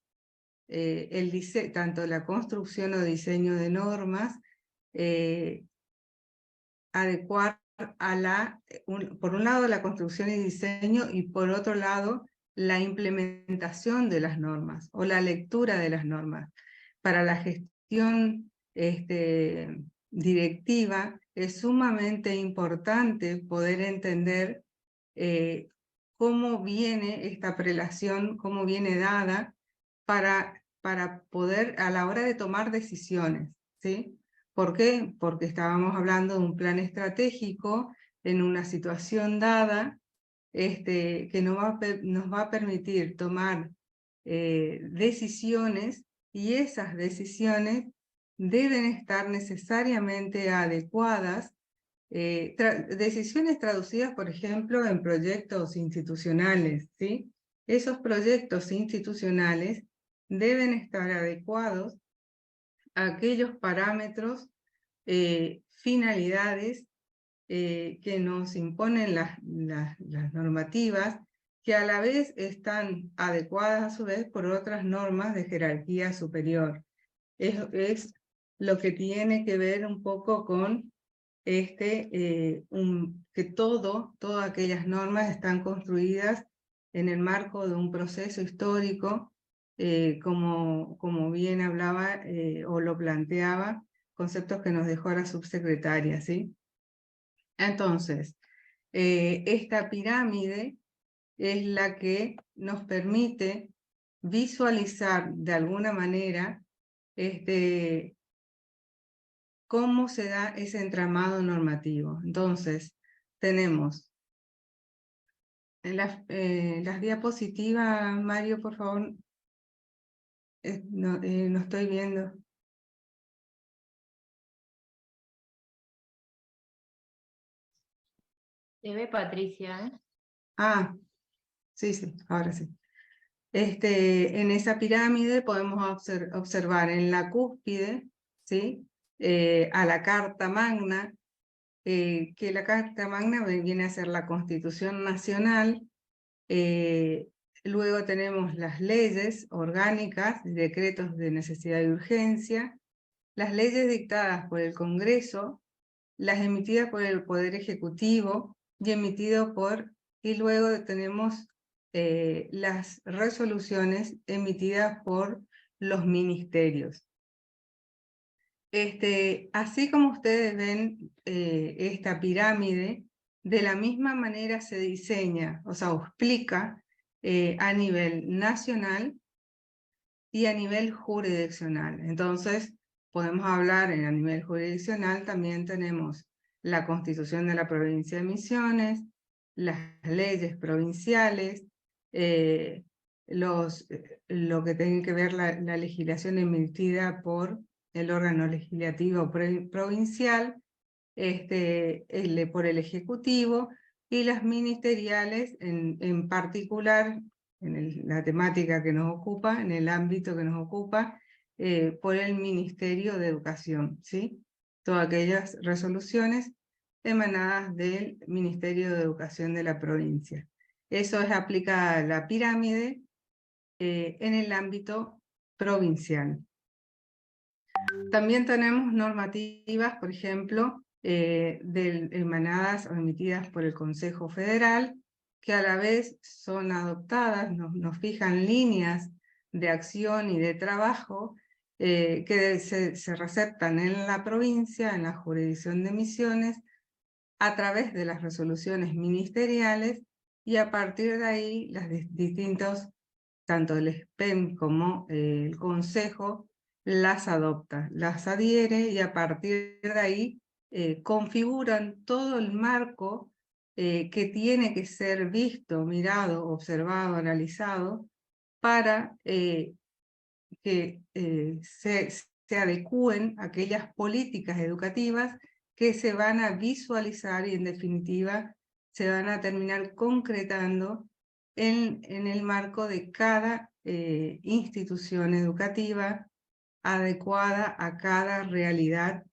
tanto la construcción o diseño de normas, adecuar por un lado la construcción y diseño, y por otro lado la implementación de las normas o la lectura de las normas. Para la gestión directiva es sumamente importante poder entender cómo viene esta prelación, cómo viene dada, para poder a la hora de tomar decisiones, ¿sí? ¿Por qué? Porque estábamos hablando de un plan estratégico en una situación dada, que nos va a permitir tomar decisiones, y esas decisiones deben estar necesariamente adecuadas, decisiones traducidas, por ejemplo, en proyectos institucionales, ¿sí? Esos proyectos institucionales deben estar adecuados a aquellos parámetros, finalidades que nos imponen las normativas, que a la vez están adecuadas a su vez por otras normas de jerarquía superior. Es lo que tiene que ver un poco con que todas aquellas normas están construidas en el marco de un proceso histórico, como bien hablaba o lo planteaba, conceptos que nos dejó la subsecretaria, ¿sí? Entonces, esta pirámide es la que nos permite visualizar de alguna manera cómo se da ese entramado normativo. Entonces, tenemos las diapositivas, Mario, por favor. No estoy viendo. Te ve Patricia, ¿eh? Ah, sí, ahora sí. En esa pirámide podemos observar en la cúspide, ¿sí? A la Carta Magna, que la Carta Magna viene a ser la Constitución Nacional. Luego tenemos las leyes orgánicas, decretos de necesidad y urgencia, las leyes dictadas por el Congreso, las emitidas por el Poder Ejecutivo y luego tenemos las resoluciones emitidas por los ministerios. Así como ustedes ven esta pirámide, de la misma manera se diseña, o sea, explica a nivel nacional y a nivel jurisdiccional. Entonces, podemos hablar a nivel jurisdiccional, también tenemos la Constitución de la Provincia de Misiones, las leyes provinciales, lo que tiene que ver la legislación emitida por el órgano legislativo provincial, por el Ejecutivo, y las ministeriales en particular, en la temática que nos ocupa, en el ámbito que nos ocupa, por el Ministerio de Educación, ¿sí? Todas aquellas resoluciones emanadas del Ministerio de Educación de la provincia. Eso es aplicada a la pirámide en el ámbito provincial. También tenemos normativas, por ejemplo, emanadas o emitidas por el Consejo Federal, que a la vez son adoptadas, nos fijan líneas de acción y de trabajo que se receptan en la provincia, en la jurisdicción de Misiones, a través de las resoluciones ministeriales, y a partir de ahí las distintos, tanto el SPEM como el Consejo, las adopta, las adhiere, y a partir de ahí configuran todo el marco que tiene que ser visto, mirado, observado, analizado, para que se adecúen aquellas políticas educativas que se van a visualizar y en definitiva se van a terminar concretando en el marco de cada institución educativa adecuada a cada realidad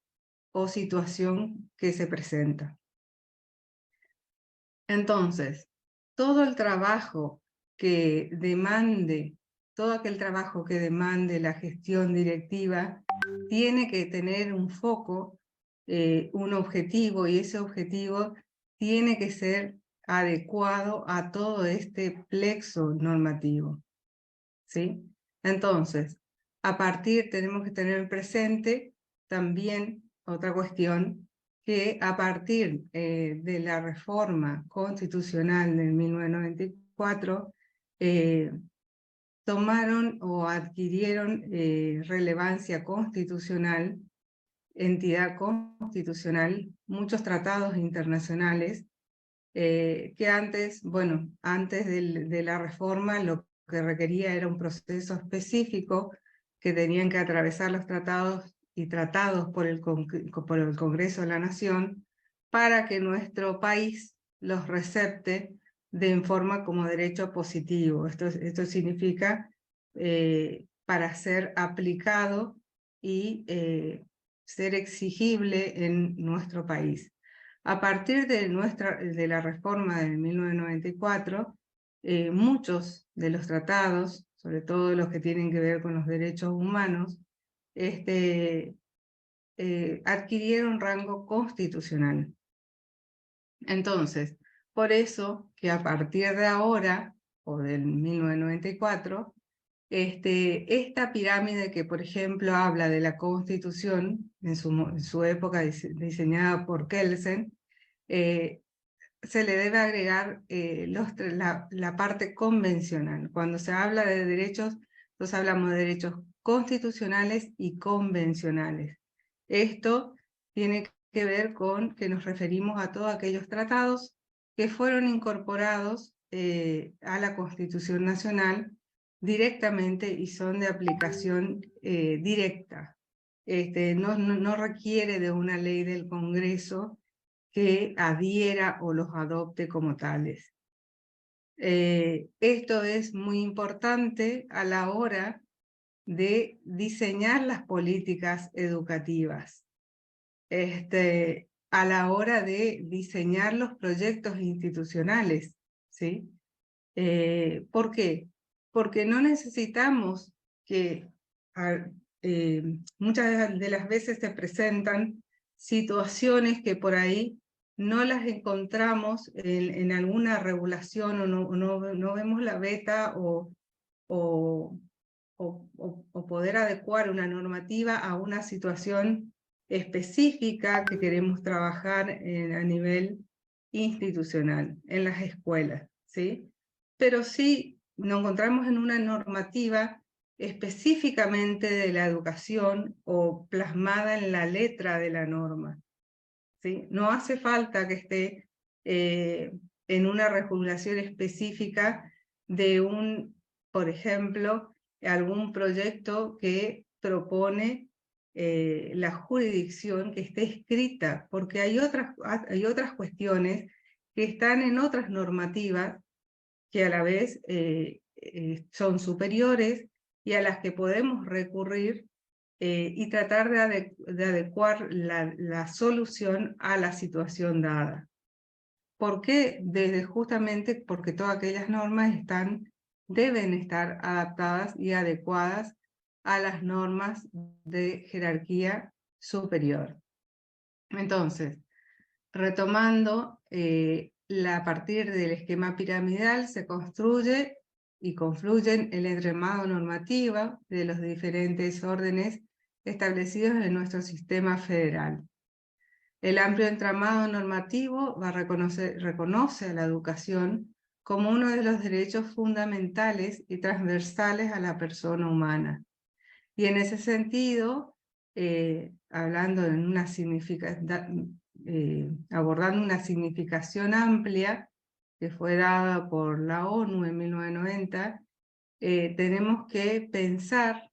o situación que se presenta. Entonces, todo el trabajo que demande, todo aquel trabajo que demande la gestión directiva tiene que tener un foco, un objetivo, y ese objetivo tiene que ser adecuado a todo este plexo normativo, ¿sí? Entonces, tenemos que tener presente también otra cuestión, que a partir de la reforma constitucional del 1994, tomaron o adquirieron relevancia constitucional, entidad constitucional, muchos tratados internacionales que antes de la reforma lo que requería era un proceso específico que tenían que atravesar los tratados y tratados por el Congreso de la Nación para que nuestro país los recepte de forma como derecho positivo. Esto significa para ser aplicado y ser exigible en nuestro país. A partir de la reforma de 1994, muchos de los tratados, sobre todo los que tienen que ver con los derechos humanos, adquirieron rango constitucional. Entonces, por eso que a partir de ahora, o del 1994, esta pirámide que, por ejemplo, habla de la Constitución, en su época diseñada por Kelsen, se le debe agregar la parte convencional. Cuando se habla de derechos, entonces hablamos de derechos constitucionales y convencionales. Esto tiene que ver con que nos referimos a todos aquellos tratados que fueron incorporados a la Constitución Nacional directamente y son de aplicación directa. No requiere de una ley del Congreso que adhiera o los adopte como tales. Esto es muy importante a la hora de diseñar las políticas educativas, a la hora de diseñar los proyectos institucionales, ¿sí? ¿Por qué? Porque no necesitamos que muchas de las veces se presentan situaciones que por ahí no las encontramos en alguna regulación o no vemos la beta o poder adecuar una normativa a una situación específica que queremos trabajar a nivel institucional, en las escuelas, ¿sí? Pero sí nos encontramos en una normativa específicamente de la educación o plasmada en la letra de la norma, ¿sí? No hace falta que esté en una regulación específica de por ejemplo, algún proyecto que propone la jurisdicción que esté escrita, porque hay otras cuestiones que están en otras normativas que a la vez son superiores y a las que podemos recurrir y tratar de adecuar la solución a la situación dada. ¿Por qué? Justamente porque todas aquellas normas deben estar adaptadas y adecuadas a las normas de jerarquía superior. Entonces, retomando, a partir del esquema piramidal se construye y confluyen el entramado normativo de los diferentes órdenes establecidos en nuestro sistema federal. El amplio entramado normativo reconoce a la educación como uno de los derechos fundamentales y transversales a la persona humana. Y en ese sentido, abordando una significación amplia que fue dada por la ONU en 1990, tenemos que pensar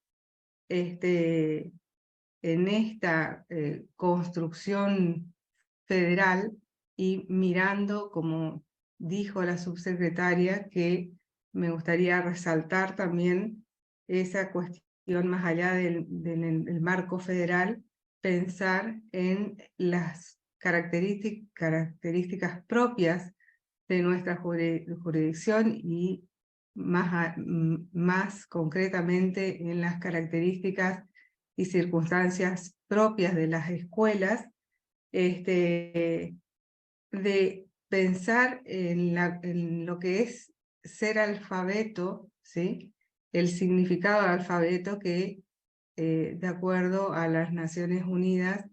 en esta construcción federal y mirando, como dijo la subsecretaria, que me gustaría resaltar también esa cuestión más allá del marco federal, pensar en las características propias de nuestra jurisdicción y más concretamente en las características y circunstancias propias de las escuelas, de pensar en lo que es ser alfabeto, ¿sí? El significado de alfabeto que, de acuerdo a las Naciones Unidas,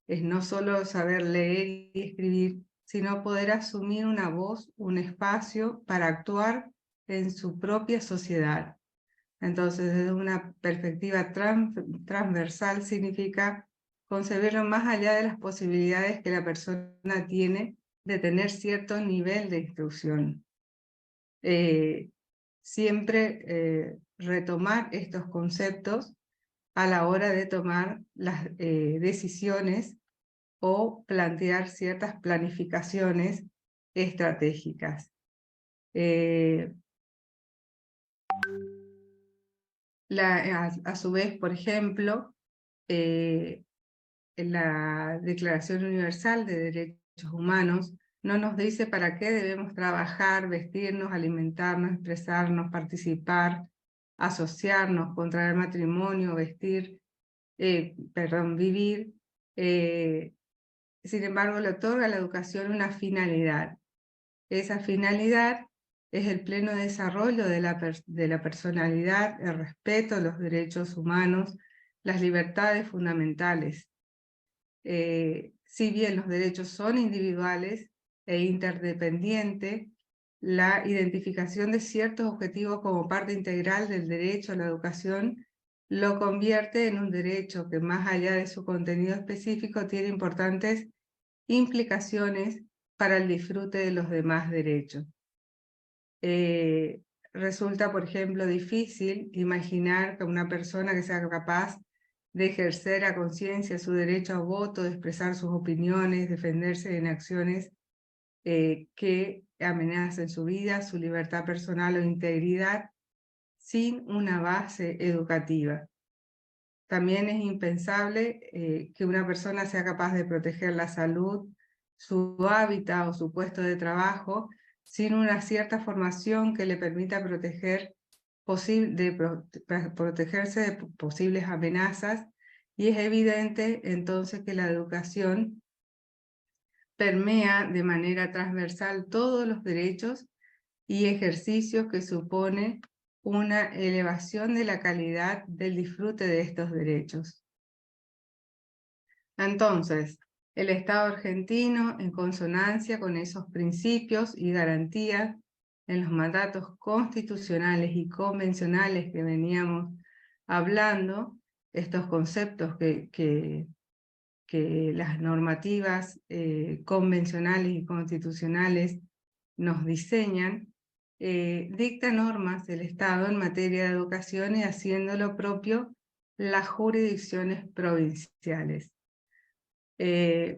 es no solo saber leer y escribir, sino poder asumir una voz, un espacio para actuar en su propia sociedad. Entonces, desde una perspectiva transversal significa concebirlo más allá de las posibilidades que la persona tiene de tener cierto nivel de instrucción. Siempre retomar estos conceptos a la hora de tomar las decisiones o plantear ciertas planificaciones estratégicas. A su vez, por ejemplo, la Declaración Universal de Derechos Humanos no nos dice para qué debemos trabajar, vestirnos, alimentarnos, expresarnos, participar, asociarnos, contraer matrimonio, vivir. Sin embargo, le otorga a la educación una finalidad. Esa finalidad es el pleno desarrollo de la personalidad, el respeto a los derechos humanos, las libertades fundamentales. Si bien los derechos son individuales e interdependientes, la identificación de ciertos objetivos como parte integral del derecho a la educación lo convierte en un derecho que, más allá de su contenido específico, tiene importantes implicaciones para el disfrute de los demás derechos. Resulta, por ejemplo, difícil imaginar que una persona que sea capaz de ejercer a conciencia su derecho a voto, de expresar sus opiniones, defenderse en acciones que amenacen su vida, su libertad personal o integridad, sin una base educativa. También es impensable que una persona sea capaz de proteger la salud, su hábitat o su puesto de trabajo, sin una cierta formación que le permita protegerse de posibles amenazas, y es evidente entonces que la educación permea de manera transversal todos los derechos y ejercicios que supone una elevación de la calidad del disfrute de estos derechos. Entonces, el Estado argentino, en consonancia con esos principios y garantías en los mandatos constitucionales y convencionales que veníamos hablando, estos conceptos que las normativas convencionales y constitucionales nos diseñan, dicta normas del Estado en materia de educación y haciendo lo propio las jurisdicciones provinciales.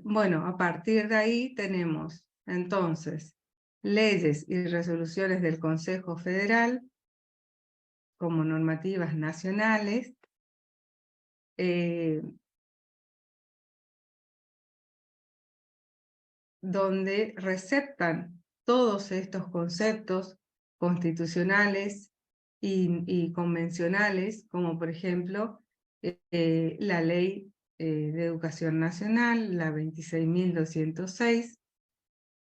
Bueno, a partir de ahí tenemos entonces leyes y resoluciones del Consejo Federal como normativas nacionales, donde receptan todos estos conceptos constitucionales y convencionales, como por ejemplo la Ley de Educación Nacional, la 26.206,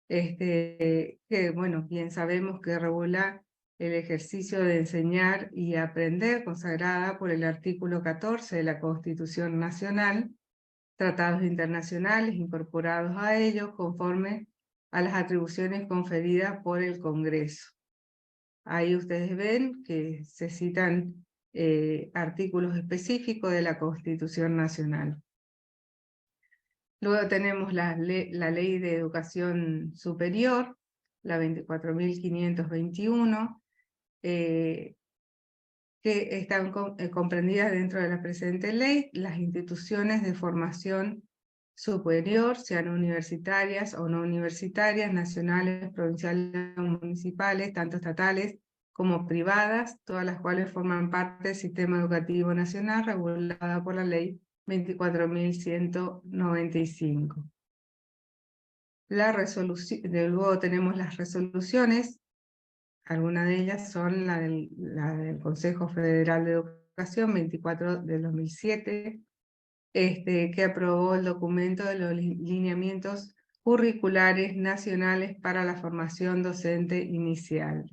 que bueno, bien sabemos que regula el ejercicio de enseñar y aprender, consagrada por el artículo 14 de la Constitución Nacional, tratados internacionales incorporados a ellos conforme a las atribuciones conferidas por el Congreso. Ahí ustedes ven que se citan artículos específicos de la Constitución Nacional. Luego tenemos la Ley de Educación Superior, la 24.521, que están comprendidas dentro de la presente ley las instituciones de formación superior, sean universitarias o no universitarias, nacionales, provinciales o municipales, tanto estatales como privadas, todas las cuales forman parte del sistema educativo nacional regulada por la ley 24.195. Luego tenemos las resoluciones. Algunas de ellas son la del Consejo Federal de Educación 24 del 2007, que aprobó el documento de los lineamientos curriculares nacionales para la formación docente inicial.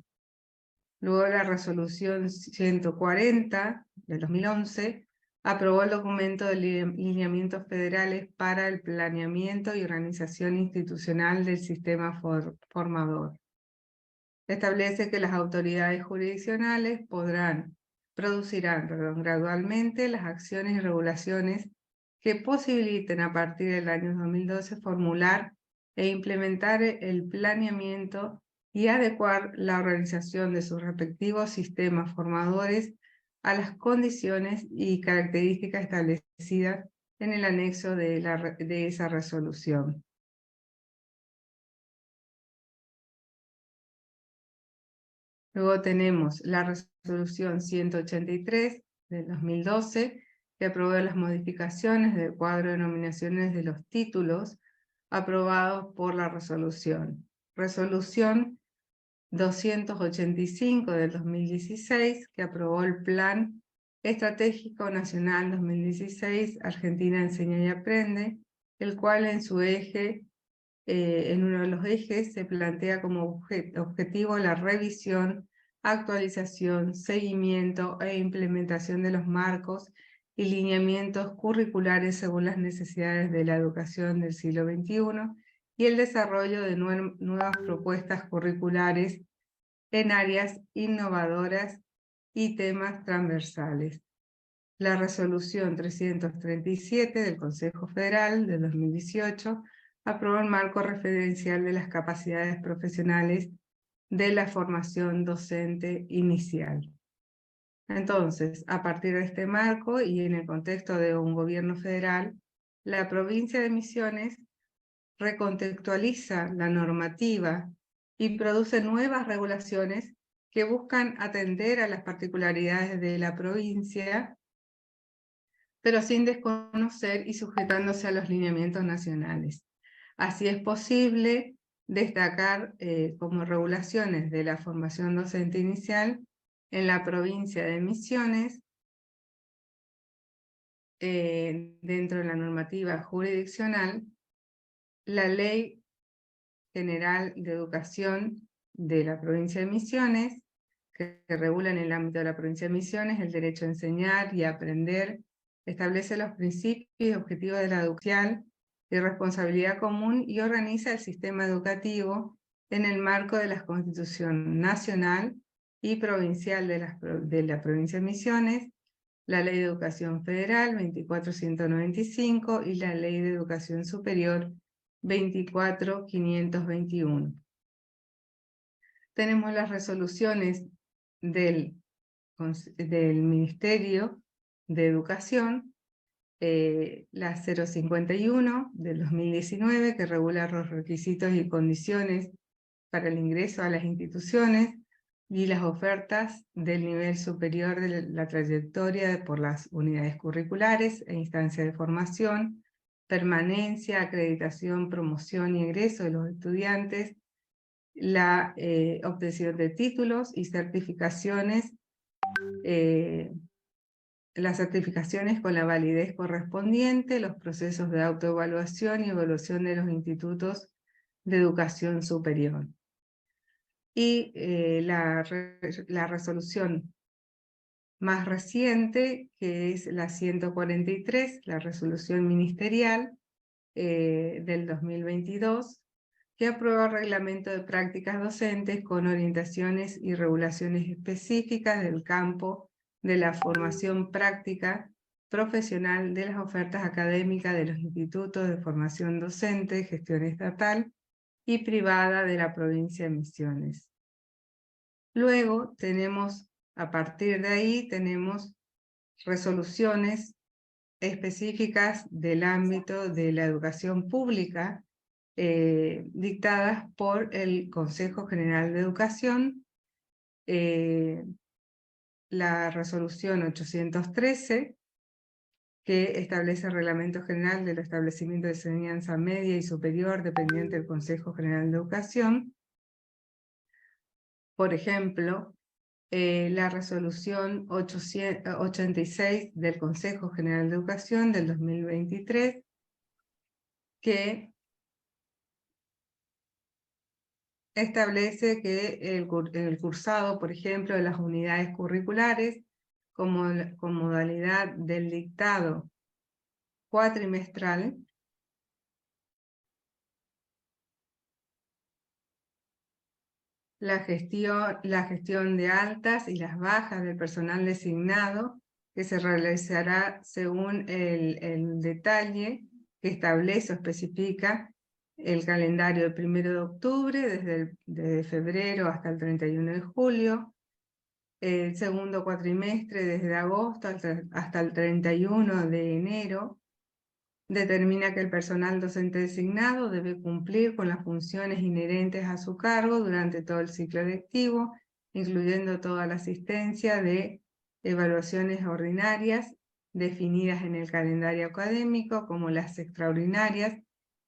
Luego la resolución 140 del 2011 aprobó el documento de lineamientos federales para el planeamiento y organización institucional del sistema formador. Establece que las autoridades jurisdiccionales producirán gradualmente las acciones y regulaciones que posibiliten a partir del año 2012 formular e implementar el planeamiento y adecuar la organización de sus respectivos sistemas formadores a las condiciones y características establecidas en el anexo de esa resolución. Luego tenemos la resolución 183 del 2012, que aprobó las modificaciones del cuadro de denominaciones de los títulos aprobados por la resolución. Resolución 285 del 2016, que aprobó el Plan Estratégico Nacional 2016, Argentina Enseña y Aprende, el cual en su eje en uno de los ejes se plantea como objetivo la revisión, actualización, seguimiento e implementación de los marcos y lineamientos curriculares según las necesidades de la educación del siglo XXI y el desarrollo de nuevas propuestas curriculares en áreas innovadoras y temas transversales. La resolución 337 del Consejo Federal de 2018 aprobó el marco referencial de las capacidades profesionales de la formación docente inicial. Entonces, a partir de este marco y en el contexto de un gobierno federal, la provincia de Misiones recontextualiza la normativa y produce nuevas regulaciones que buscan atender a las particularidades de la provincia, pero sin desconocer y sujetándose a los lineamientos nacionales. Así es posible destacar como regulaciones de la formación docente inicial en la provincia de Misiones, dentro de la normativa jurisdiccional, la Ley General de Educación de la provincia de Misiones, que regula en el ámbito de la provincia de Misiones el derecho a enseñar y a aprender, establece los principios y objetivos de la educación y responsabilidad común y organiza el sistema educativo en el marco de la Constitución Nacional y Provincial de la provincia de Misiones, la Ley de Educación Federal 24195 y la Ley de Educación Superior 24521. Tenemos las resoluciones del Ministerio de Educación, la 051 del 2019, que regula los requisitos y condiciones para el ingreso a las instituciones y las ofertas del nivel superior de la trayectoria por las unidades curriculares e instancias de formación, permanencia, acreditación, promoción y egreso de los estudiantes, la obtención de títulos y certificaciones, las certificaciones con la validez correspondiente, los procesos de autoevaluación y evaluación de los institutos de educación superior. Y la resolución más reciente, que es la 143, la resolución ministerial del 2022, que aprueba el reglamento de prácticas docentes con orientaciones y regulaciones específicas del campo de la formación práctica profesional de las ofertas académicas de los institutos de formación docente, gestión estatal y privada de la provincia de Misiones. Luego tenemos, a partir de ahí, tenemos resoluciones específicas del ámbito de la educación pública, dictadas por el Consejo General de Educación, la resolución 813, que establece el reglamento general de los establecimientos de enseñanza media y superior dependiente del Consejo General de Educación. Por ejemplo, la resolución 86 del Consejo General de Educación del 2023, que establece que el cursado, por ejemplo, de las unidades curriculares, con modalidad del dictado cuatrimestral, la gestión de altas y las bajas del personal designado, que se realizará según el detalle que establece o especifica el calendario del 1 de octubre, desde febrero hasta el 31 de julio, el segundo cuatrimestre desde agosto hasta el 31 de enero, determina que el personal docente designado debe cumplir con las funciones inherentes a su cargo durante todo el ciclo lectivo, incluyendo toda la asistencia de evaluaciones ordinarias definidas en el calendario académico, como las extraordinarias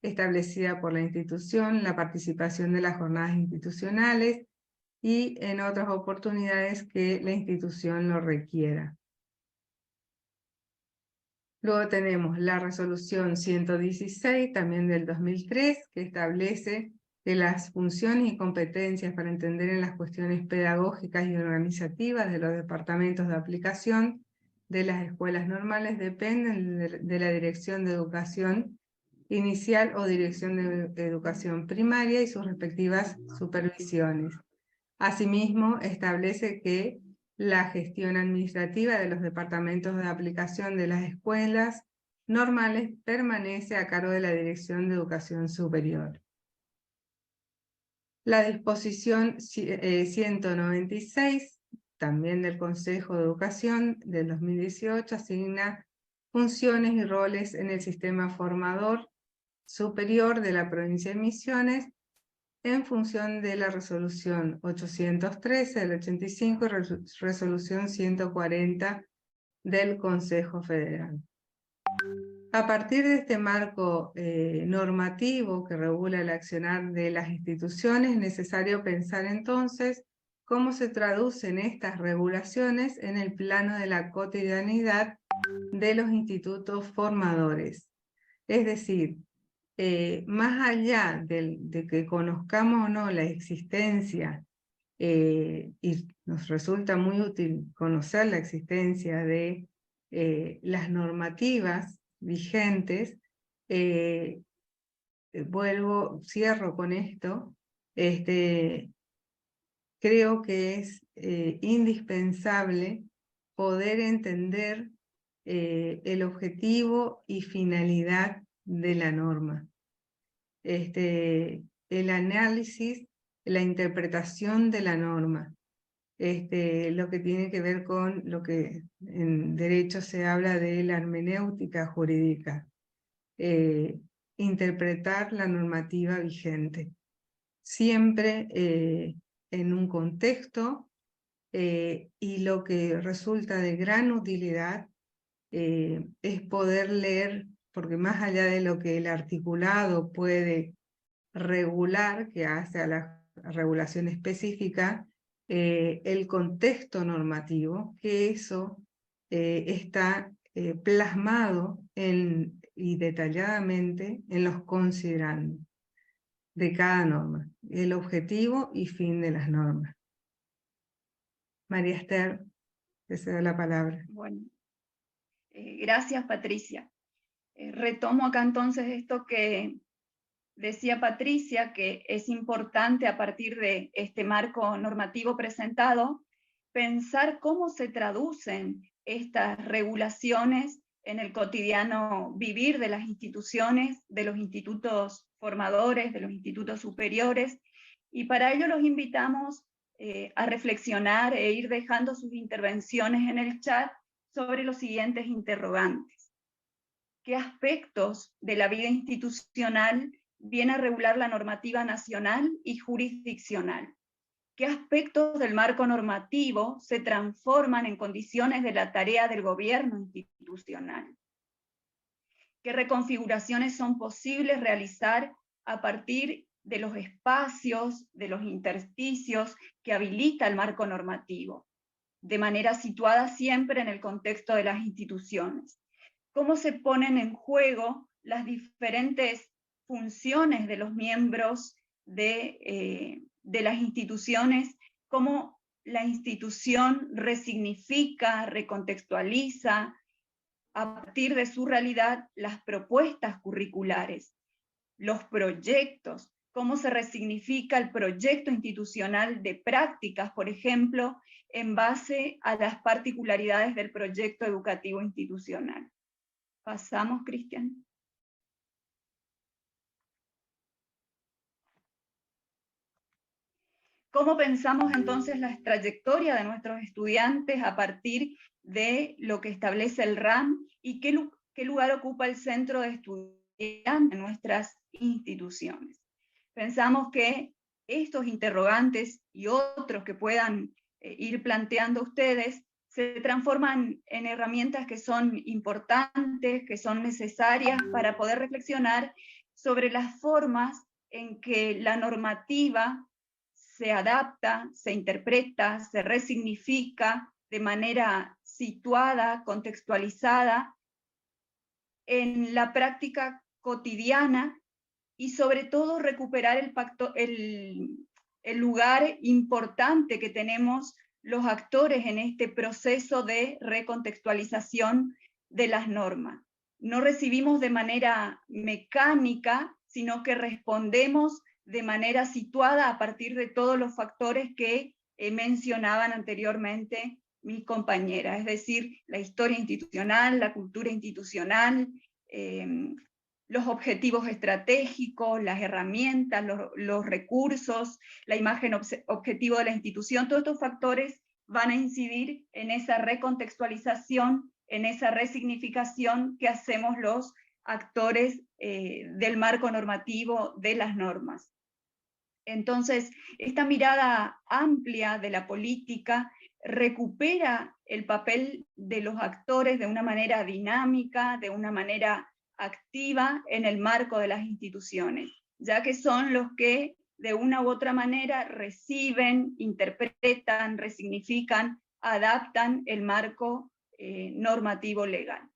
establecidas por la institución, la participación de las jornadas institucionales y en otras oportunidades que la institución lo requiera. Luego tenemos la resolución 116, también del 2003, que establece que las funciones y competencias para entender en las cuestiones pedagógicas y organizativas de los departamentos de aplicación de las escuelas normales dependen de la Dirección de Educación Inicial o Dirección de Educación Primaria y sus respectivas supervisiones. Asimismo, establece que la gestión administrativa de los departamentos de aplicación de las escuelas normales permanece a cargo de la Dirección de Educación Superior. La disposición 196, también del Consejo de Educación del 2018, asigna funciones y roles en el sistema formador superior de la provincia de Misiones en función de la resolución 813 del 85 y resolución 140 del Consejo Federal. A partir de este marco normativo que regula el accionar de las instituciones, es necesario pensar entonces cómo se traducen estas regulaciones en el plano de la cotidianidad de los institutos formadores. Es decir, más allá de que conozcamos o no la existencia, y nos resulta muy útil conocer la existencia de las normativas vigentes, cierro con esto, creo que es indispensable poder entender el objetivo y finalidad de la norma. El análisis, la interpretación de la norma, lo que tiene que ver con lo que en derecho se habla de la hermenéutica jurídica, interpretar la normativa vigente, siempre en un contexto, y lo que resulta de gran utilidad es poder leer, porque más allá de lo que el articulado puede regular, que hace a la regulación específica, el contexto normativo, que eso está plasmado y detalladamente en los considerandos de cada norma, el objetivo y fin de las normas. María Esther, te cedo la palabra. Bueno, gracias Patricia. Retomo acá entonces esto que decía Patricia, que es importante a partir de este marco normativo presentado, pensar cómo se traducen estas regulaciones en el cotidiano vivir de las instituciones, de los institutos formadores, de los institutos superiores, y para ello los invitamos a reflexionar e ir dejando sus intervenciones en el chat sobre los siguientes interrogantes. ¿Qué aspectos de la vida institucional viene a regular la normativa nacional y jurisdiccional? ¿Qué aspectos del marco normativo se transforman en condiciones de la tarea del gobierno institucional? ¿Qué reconfiguraciones son posibles realizar a partir de los espacios, de los intersticios que habilita el marco normativo, de manera situada siempre en el contexto de las instituciones? ¿Cómo se ponen en juego las diferentes funciones de los miembros de las instituciones? ¿Cómo la institución resignifica, recontextualiza a partir de su realidad las propuestas curriculares, los proyectos? ¿Cómo se resignifica el proyecto institucional de prácticas, por ejemplo, en base a las particularidades del proyecto educativo institucional? Pasamos, Cristian. ¿Cómo pensamos entonces la trayectoria de nuestros estudiantes a partir de lo que establece el RAM y qué lugar ocupa el centro de estudiantes en nuestras instituciones? Pensamos que estos interrogantes y otros que puedan ir planteando ustedes se transforman en herramientas que son importantes, que son necesarias para poder reflexionar sobre las formas en que la normativa se adapta, se interpreta, se resignifica de manera situada, contextualizada, en la práctica cotidiana y sobre todo recuperar el lugar importante que tenemos los actores en este proceso de recontextualización de las normas. No recibimos de manera mecánica, sino que respondemos de manera situada a partir de todos los factores que mencionaban anteriormente mis compañeras, es decir, la historia institucional, la cultura institucional, los objetivos estratégicos, las herramientas, los recursos, la imagen objetivo de la institución. Todos estos factores van a incidir en esa recontextualización, en esa resignificación que hacemos los actores del marco normativo de las normas. Entonces, esta mirada amplia de la política recupera el papel de los actores de una manera dinámica, de una manera activa en el marco de las instituciones, ya que son los que de una u otra manera reciben, interpretan, resignifican, adaptan el marco normativo legal.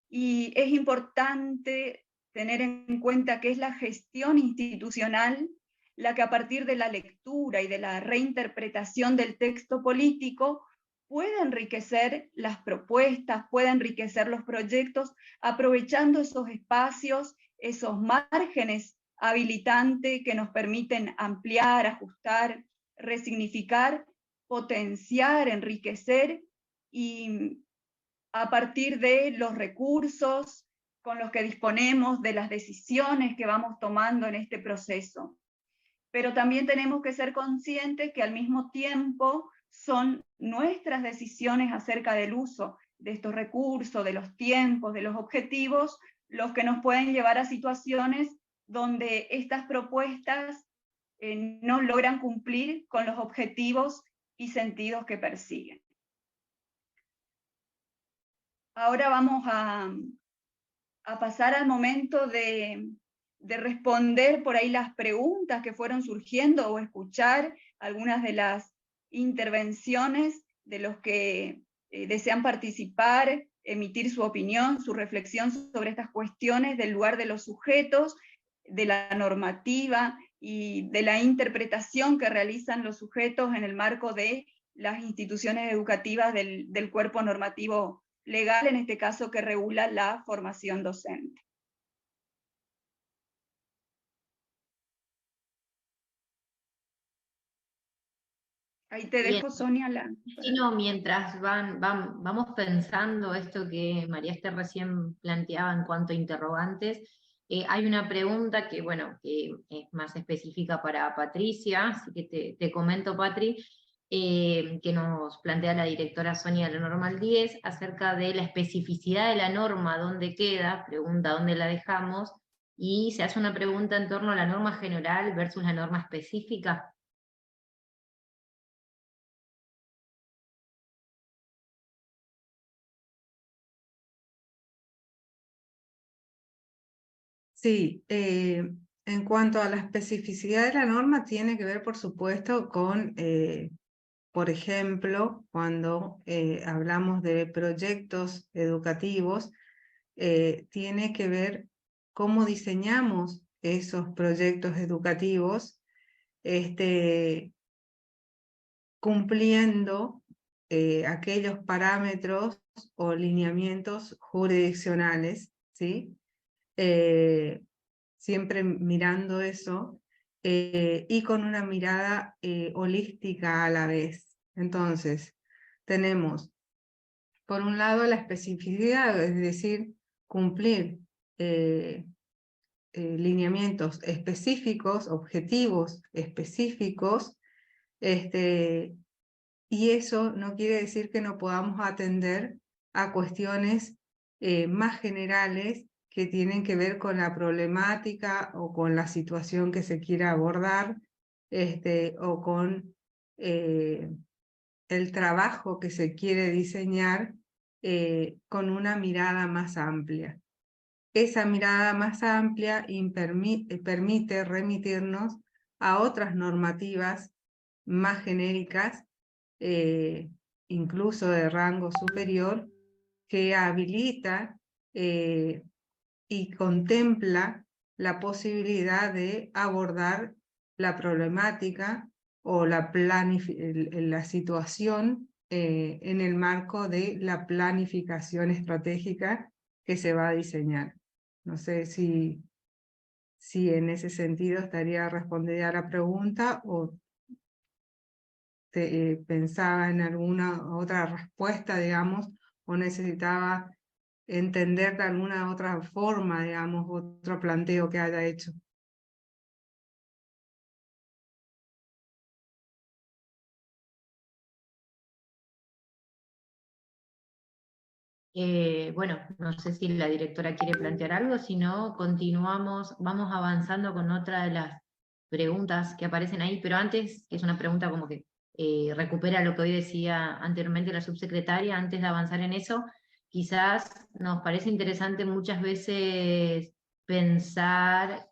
Y es importante tener en cuenta que es la gestión institucional la que a partir de la lectura y de la reinterpretación del texto político puede enriquecer las propuestas, puede enriquecer los proyectos, aprovechando esos espacios, esos márgenes habilitantes que nos permiten ampliar, ajustar, resignificar, potenciar, enriquecer, y a partir de los recursos con los que disponemos, de las decisiones que vamos tomando en este proceso. Pero también tenemos que ser conscientes que al mismo tiempo son nuestras decisiones acerca del uso de estos recursos, de los tiempos, de los objetivos, los que nos pueden llevar a situaciones donde estas propuestas no logran cumplir con los objetivos y sentidos que persiguen. Ahora vamos a pasar al momento de responder por ahí las preguntas que fueron surgiendo o escuchar algunas de las intervenciones de los que desean participar, emitir su opinión, su reflexión sobre estas cuestiones del lugar de los sujetos, de la normativa y de la interpretación que realizan los sujetos en el marco de las instituciones educativas del cuerpo normativo legal, en este caso que regula la formación docente. Ahí te dejo, Bien. Sonia. Sí, no, mientras vamos pensando esto que María Esther recién planteaba en cuanto a interrogantes, hay una pregunta que, bueno, que es más específica para Patricia, así que te comento, Patri, que nos plantea la directora Sonia de la Normal 10, acerca de la especificidad de la norma, dónde queda, pregunta dónde la dejamos, y se hace una pregunta en torno a la norma general versus la norma específica. Sí, en cuanto a la especificidad de la norma, tiene que ver, por supuesto, con, por ejemplo, cuando hablamos de proyectos educativos, tiene que ver cómo diseñamos esos proyectos educativos, cumpliendo aquellos parámetros o lineamientos jurisdiccionales, ¿sí? Siempre mirando eso, y con una mirada holística a la vez. Entonces, tenemos, por un lado, la especificidad, es decir, cumplir lineamientos específicos, objetivos específicos, y eso no quiere decir que no podamos atender a cuestiones más generales que tienen que ver con la problemática o con la situación que se quiera abordar, o con el trabajo que se quiere diseñar con una mirada más amplia. Esa mirada más amplia permite remitirnos a otras normativas más genéricas, incluso de rango superior, que habilita y contempla la posibilidad de abordar la problemática o la situación en el marco de la planificación estratégica que se va a diseñar. No sé si en ese sentido estaría respondida la pregunta o pensaba en alguna otra respuesta, digamos, o necesitaba entender de alguna otra forma, digamos, otro planteo que haya hecho. Bueno, no sé si la directora quiere plantear algo, si no, continuamos, vamos avanzando con otra de las preguntas que aparecen ahí, pero antes, que es una pregunta como que recupera lo que hoy decía anteriormente la subsecretaria, antes de avanzar en eso, quizás nos parece interesante muchas veces pensar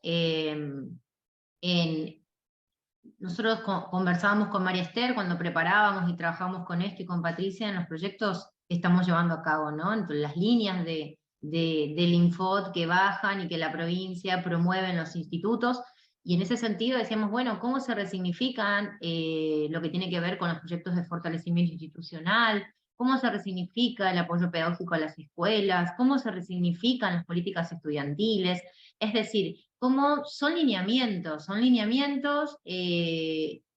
nosotros conversábamos con María Esther cuando preparábamos y trabajábamos con esto y con Patricia en los proyectos que estamos llevando a cabo, ¿no? Entre las líneas del Infod que bajan y que la provincia promueve en los institutos, y en ese sentido decíamos, bueno, ¿cómo se resignifican lo que tiene que ver con los proyectos de fortalecimiento institucional? ¿Cómo se resignifica el apoyo pedagógico a las escuelas? ¿Cómo se resignifican las políticas estudiantiles? Es decir, cómo son lineamientos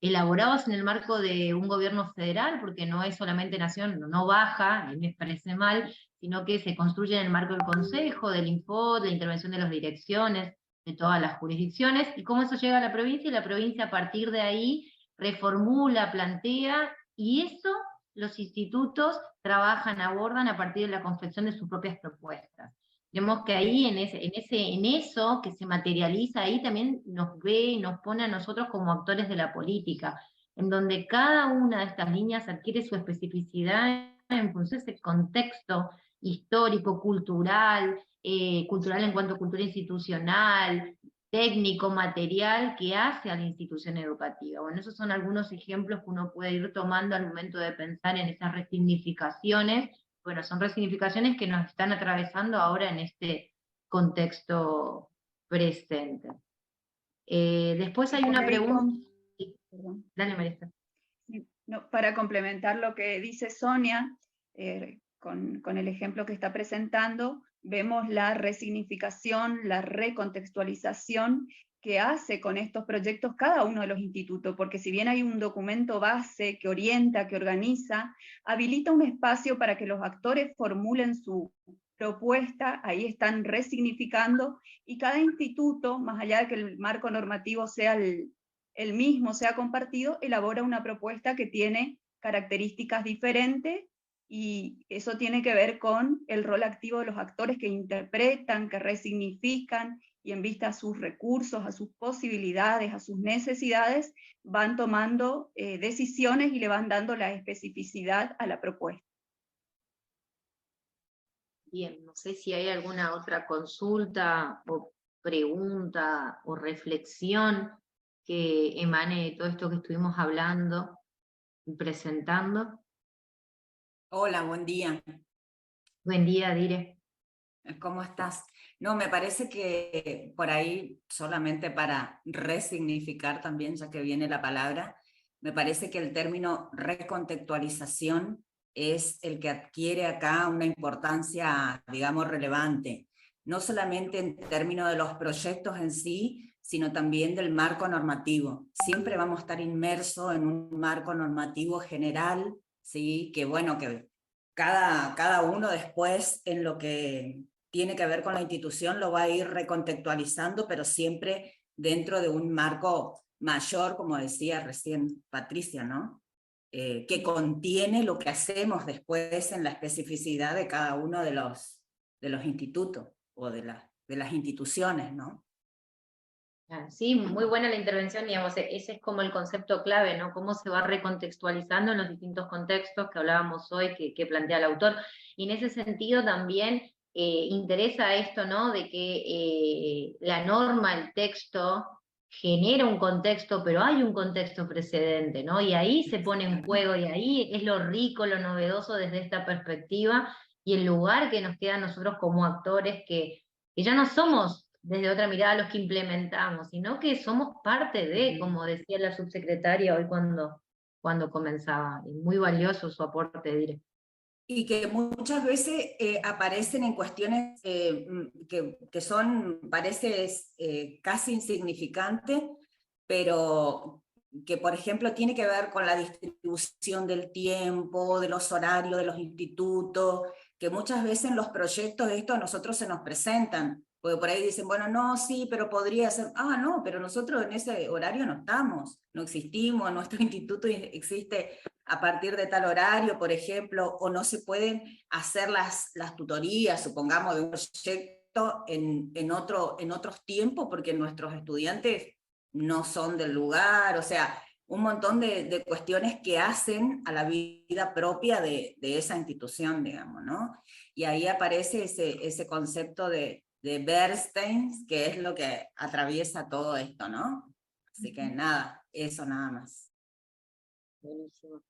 elaborados en el marco de un gobierno federal, porque no es solamente nación, no baja, a mí me parece mal, sino que se construye en el marco del Consejo, del Infod, de la intervención de las direcciones, de todas las jurisdicciones, y cómo eso llega a la provincia, y la provincia a partir de ahí reformula, plantea, y eso los institutos trabajan, abordan a partir de la confección de sus propias propuestas. Vemos que ahí, en eso que se materializa ahí, también nos ve y nos pone a nosotros como actores de la política, en donde cada una de estas líneas adquiere su especificidad en función de ese contexto histórico, cultural, cultural en cuanto a cultura institucional, técnico, material, que hace a la institución educativa. Bueno, esos son algunos ejemplos que uno puede ir tomando al momento de pensar en esas resignificaciones. Bueno, son resignificaciones que nos están atravesando ahora en este contexto presente. Después hay una pregunta. Dale, María Esther. No, para complementar lo que dice Sonia, con el ejemplo que está presentando, vemos la resignificación, la recontextualización que hace con estos proyectos cada uno de los institutos, porque si bien hay un documento base que orienta, que organiza, habilita un espacio para que los actores formulen su propuesta, ahí están resignificando, y cada instituto, más allá de que el marco normativo sea el mismo, sea compartido, elabora una propuesta que tiene características diferentes, y eso tiene que ver con el rol activo de los actores que interpretan, que resignifican, y en vista a sus recursos, a sus posibilidades, a sus necesidades, van tomando decisiones y le van dando la especificidad a la propuesta. Bien, no sé si hay alguna otra consulta o pregunta o reflexión que emane de todo esto que estuvimos hablando y presentando. Hola, buen día. Buen día, Dire. ¿Cómo estás? No, me parece que por ahí, solamente para resignificar también, ya que viene la palabra, me parece que el término recontextualización es el que adquiere acá una importancia, digamos, relevante, no solamente en términos de los proyectos en sí, sino también del marco normativo. Siempre vamos a estar inmersos en un marco normativo general, ¿sí? Que bueno, que cada uno después en lo que tiene que ver con la institución lo va a ir recontextualizando, pero siempre dentro de un marco mayor, como decía recién Patricia, ¿no? Que contiene lo que hacemos después en la especificidad de cada uno de los institutos o de las instituciones, ¿no? Sí, muy buena la intervención, digamos, ese es como el concepto clave, ¿no? Cómo se va recontextualizando en los distintos contextos que hablábamos hoy, que plantea el autor. Y en ese sentido también interesa esto, ¿no? De que la norma, el texto, genera un contexto, pero hay un contexto precedente, ¿no? Y ahí se pone en juego, y ahí es lo rico, lo novedoso desde esta perspectiva, y el lugar que nos queda a nosotros como actores, que ya no somos desde otra mirada los que implementamos, sino que somos parte de, como decía la subsecretaria hoy cuando comenzaba. Y muy valioso su aporte, Dire. Y que muchas veces aparecen en cuestiones que son, parece casi insignificantes, pero que por ejemplo tiene que ver con la distribución del tiempo, de los horarios de los institutos, que muchas veces en los proyectos esto a nosotros se nos presentan, porque por ahí dicen, bueno, no, sí, pero podría ser, no, pero nosotros en ese horario no estamos, no existimos, nuestro instituto existe a partir de tal horario, por ejemplo, o no se pueden hacer las tutorías, supongamos, de un proyecto en otros tiempos, porque nuestros estudiantes no son del lugar, o sea, un montón de cuestiones que hacen a la vida propia de esa institución, digamos, ¿no? Y ahí aparece ese concepto de Bernstein, que es lo que atraviesa todo esto, ¿no? Así que nada, eso nada más. Buenísimo.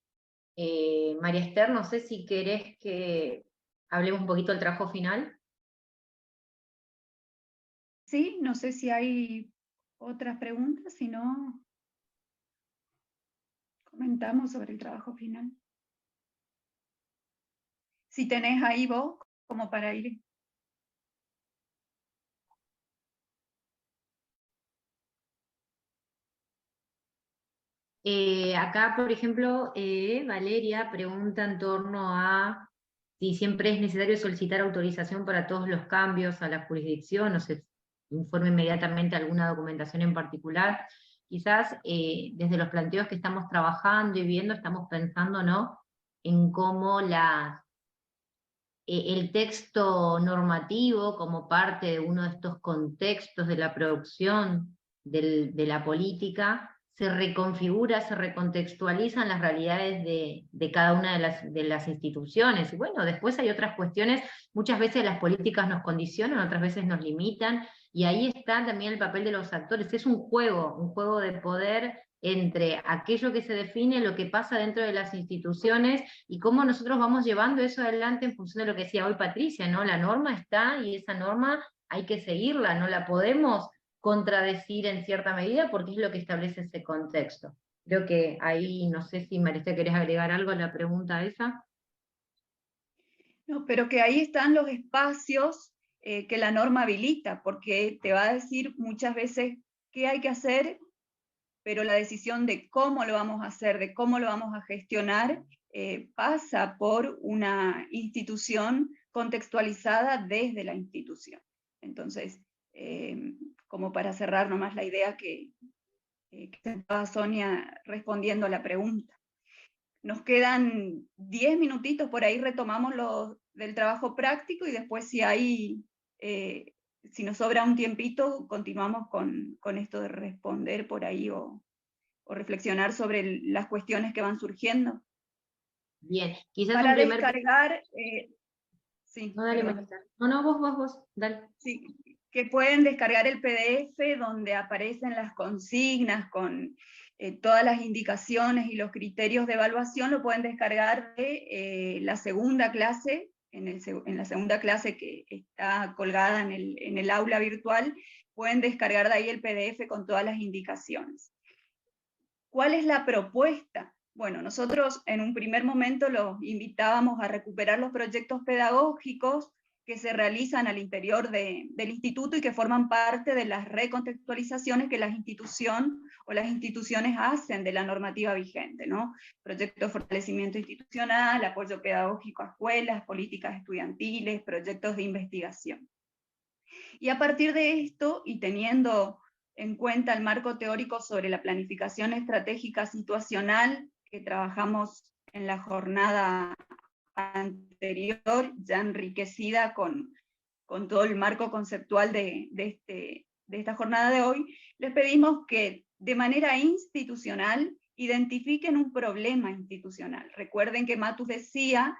María Esther, no sé si querés que hablemos un poquito del trabajo final. Sí, no sé si hay otras preguntas, si no, comentamos sobre el trabajo final. Si tenés ahí vos, como para ir. Acá, por ejemplo, Valeria pregunta en torno a si siempre es necesario solicitar autorización para todos los cambios a la jurisdicción, o se informe inmediatamente alguna documentación en particular. Quizás desde los planteos que estamos trabajando y viendo, estamos pensando, ¿no?, en cómo el texto normativo, como parte de uno de estos contextos de la producción de la política, se reconfigura, se recontextualizan las realidades de cada una de las instituciones. Y bueno, después hay otras cuestiones, muchas veces las políticas nos condicionan, otras veces nos limitan, y ahí está también el papel de los actores. Es un juego de poder entre aquello que se define, lo que pasa dentro de las instituciones, y cómo nosotros vamos llevando eso adelante en función de lo que decía hoy Patricia, ¿no? La norma está, y esa norma hay que seguirla, no la podemos contradecir en cierta medida porque es lo que establece ese contexto. Creo que ahí, no sé si Marisa querés agregar algo a la pregunta esa. No, pero que ahí están los espacios que la norma habilita, porque te va a decir muchas veces qué hay que hacer, pero la decisión de cómo lo vamos a hacer, de cómo lo vamos a gestionar, pasa por una institución contextualizada desde la institución. Entonces, como para cerrar nomás la idea que estaba Sonia respondiendo a la pregunta. Nos quedan 10 minutitos, por ahí retomamos lo del trabajo práctico y después si hay, si nos sobra un tiempito, continuamos con esto de responder por ahí o reflexionar sobre las cuestiones que van surgiendo. Bien, quizás para un primer... descargar, sí, no, dale, vos, dale. Sí, que pueden descargar el PDF donde aparecen las consignas con todas las indicaciones y los criterios de evaluación, lo pueden descargar de la segunda clase, en la segunda clase que está colgada en el aula virtual, pueden descargar de ahí el PDF con todas las indicaciones. ¿Cuál es la propuesta? Bueno, nosotros en un primer momento los invitábamos a recuperar los proyectos pedagógicos que se realizan al interior del instituto y que forman parte de las recontextualizaciones que las instituciones hacen de la normativa vigente, ¿no? Proyectos de fortalecimiento institucional, apoyo pedagógico a escuelas, políticas estudiantiles, proyectos de investigación. Y a partir de esto, y teniendo en cuenta el marco teórico sobre la planificación estratégica situacional que trabajamos en la jornada anterior, ya enriquecida con todo el marco conceptual de esta jornada de hoy, les pedimos que de manera institucional identifiquen un problema institucional. Recuerden que Matus decía,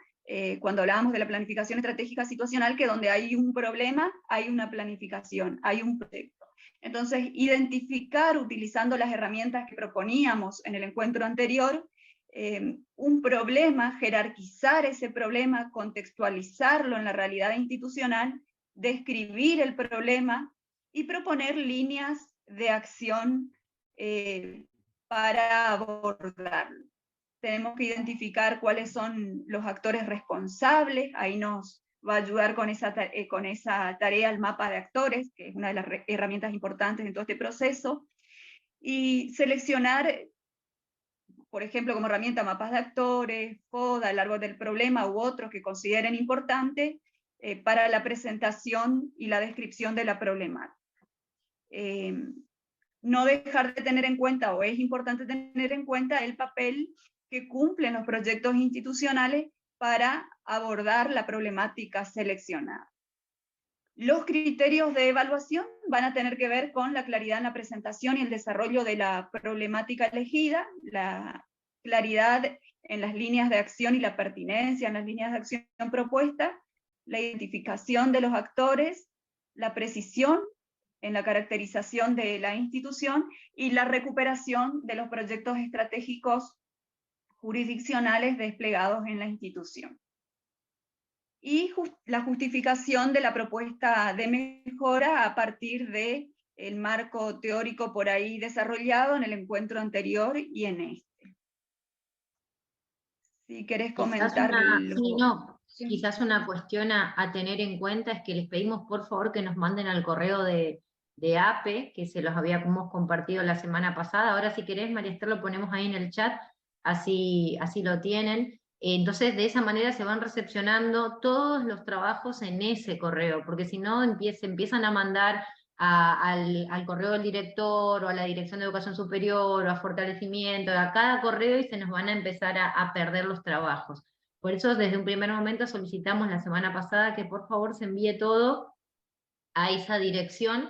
cuando hablábamos de la planificación estratégica situacional, que donde hay un problema, hay una planificación, hay un proyecto. Entonces, identificar, utilizando las herramientas que proponíamos en el encuentro anterior, un problema, jerarquizar ese problema, contextualizarlo en la realidad institucional, describir el problema y proponer líneas de acción para abordarlo. Tenemos que identificar cuáles son los actores responsables, ahí nos va a ayudar con esa tarea el mapa de actores, que es una de las herramientas importantes en todo este proceso, y seleccionar, por ejemplo, como herramienta mapas de actores, FODA, el árbol del problema u otros que consideren importantes para la presentación y la descripción de la problemática. No dejar de tener en cuenta, o es importante tener en cuenta, el papel que cumplen los proyectos institucionales para abordar la problemática seleccionada. Los criterios de evaluación van a tener que ver con la claridad en la presentación y el desarrollo de la problemática elegida, la claridad en las líneas de acción y la pertinencia en las líneas de acción propuestas, la identificación de los actores, la precisión en la caracterización de la institución y la recuperación de los proyectos estratégicos jurisdiccionales desplegados en la institución. Y la justificación de la propuesta de mejora a partir del marco teórico por ahí desarrollado en el encuentro anterior y en este. Si querés comentar. Quizás una cuestión a tener en cuenta es que les pedimos por favor que nos manden al correo de APE, que se los habíamos compartido la semana pasada. Ahora si querés, María Esther, lo ponemos ahí en el chat, así lo tienen. Entonces de esa manera se van recepcionando todos los trabajos en ese correo, porque si no empiezan a mandar al correo del director, o a la Dirección de Educación Superior, o a Fortalecimiento, a cada correo, y se nos van a empezar a perder los trabajos. Por eso desde un primer momento solicitamos la semana pasada que por favor se envíe todo a esa dirección.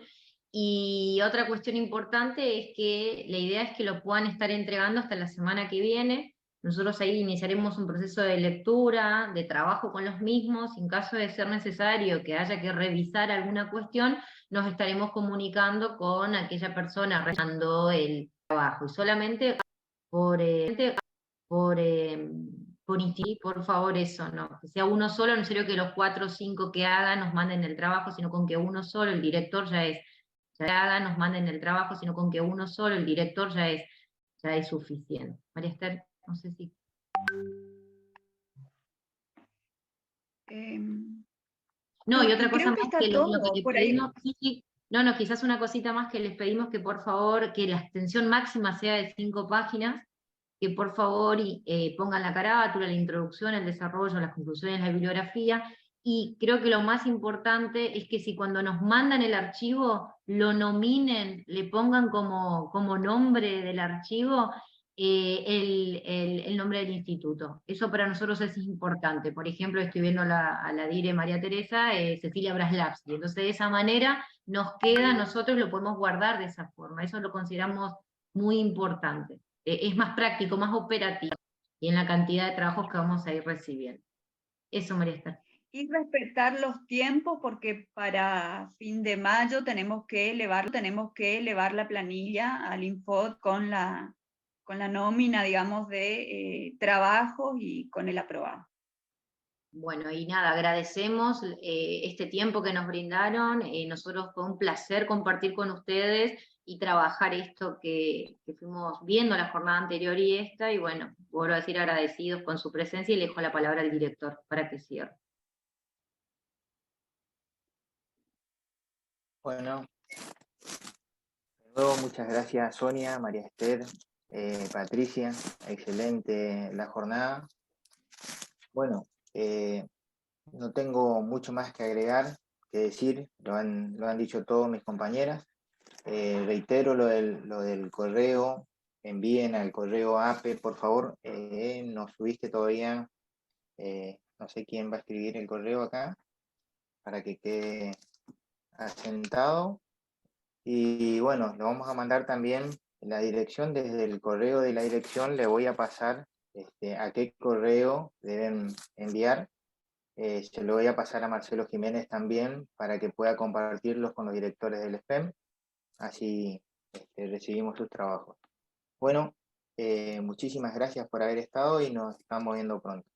Y otra cuestión importante es que la idea es que lo puedan estar entregando hasta la semana que viene. Nosotros ahí iniciaremos un proceso de lectura, de trabajo con los mismos. En caso de ser necesario que haya que revisar alguna cuestión, nos estaremos comunicando con aquella persona realizando el trabajo. Y solamente por favor eso, no, que sea uno solo, no es serio que los 4 o 5 que hagan nos manden el trabajo, sino con que uno solo, el director ya hagan, nos manden el trabajo, sino con que uno solo, el director ya es suficiente. María Esther, no sé si... No, y otra cosa más que lo que les pedimos, quizás una cosita más que les pedimos, que por favor, que la extensión máxima sea de 5 páginas, que por favor pongan la carátula, la introducción, el desarrollo, las conclusiones, la bibliografía, y creo que lo más importante es que si cuando nos mandan el archivo, lo nominen, le pongan como nombre del archivo el nombre del instituto. Eso para nosotros es importante. Por ejemplo, estoy viendo a la dire María Teresa, Cecilia Braslavsky, entonces de esa manera nos queda, nosotros lo podemos guardar de esa forma, eso lo consideramos muy importante. Es más práctico, más operativo, y en la cantidad de trabajos que vamos a ir recibiendo. Eso, María Esther. Y respetar los tiempos, porque para fin de mayo tenemos que elevar la planilla al Infod con la nómina, digamos, de trabajos y con el aprobado. Bueno, y nada, agradecemos este tiempo que nos brindaron. Nosotros fue un placer compartir con ustedes y trabajar esto que fuimos viendo la jornada anterior y esta, y bueno, vuelvo a decir agradecidos con su presencia, y le dejo la palabra al director para que cierre. Bueno, de nuevo muchas gracias Sonia, María Esther, Patricia, excelente la jornada. Bueno, no tengo mucho más que agregar, que decir, lo han dicho todos mis compañeras. Reitero lo del correo, envíen al correo APE, por favor. No subiste todavía, no sé quién va a escribir el correo acá, para que quede asentado. Y bueno, lo vamos a mandar también la dirección. Desde el correo de la dirección le voy a pasar a qué correo deben enviar. Se lo voy a pasar a Marcelo Jiménez también, para que pueda compartirlos con los directores del SPEM, así recibimos sus trabajos. Bueno, Muchísimas gracias por haber estado y nos estamos viendo pronto.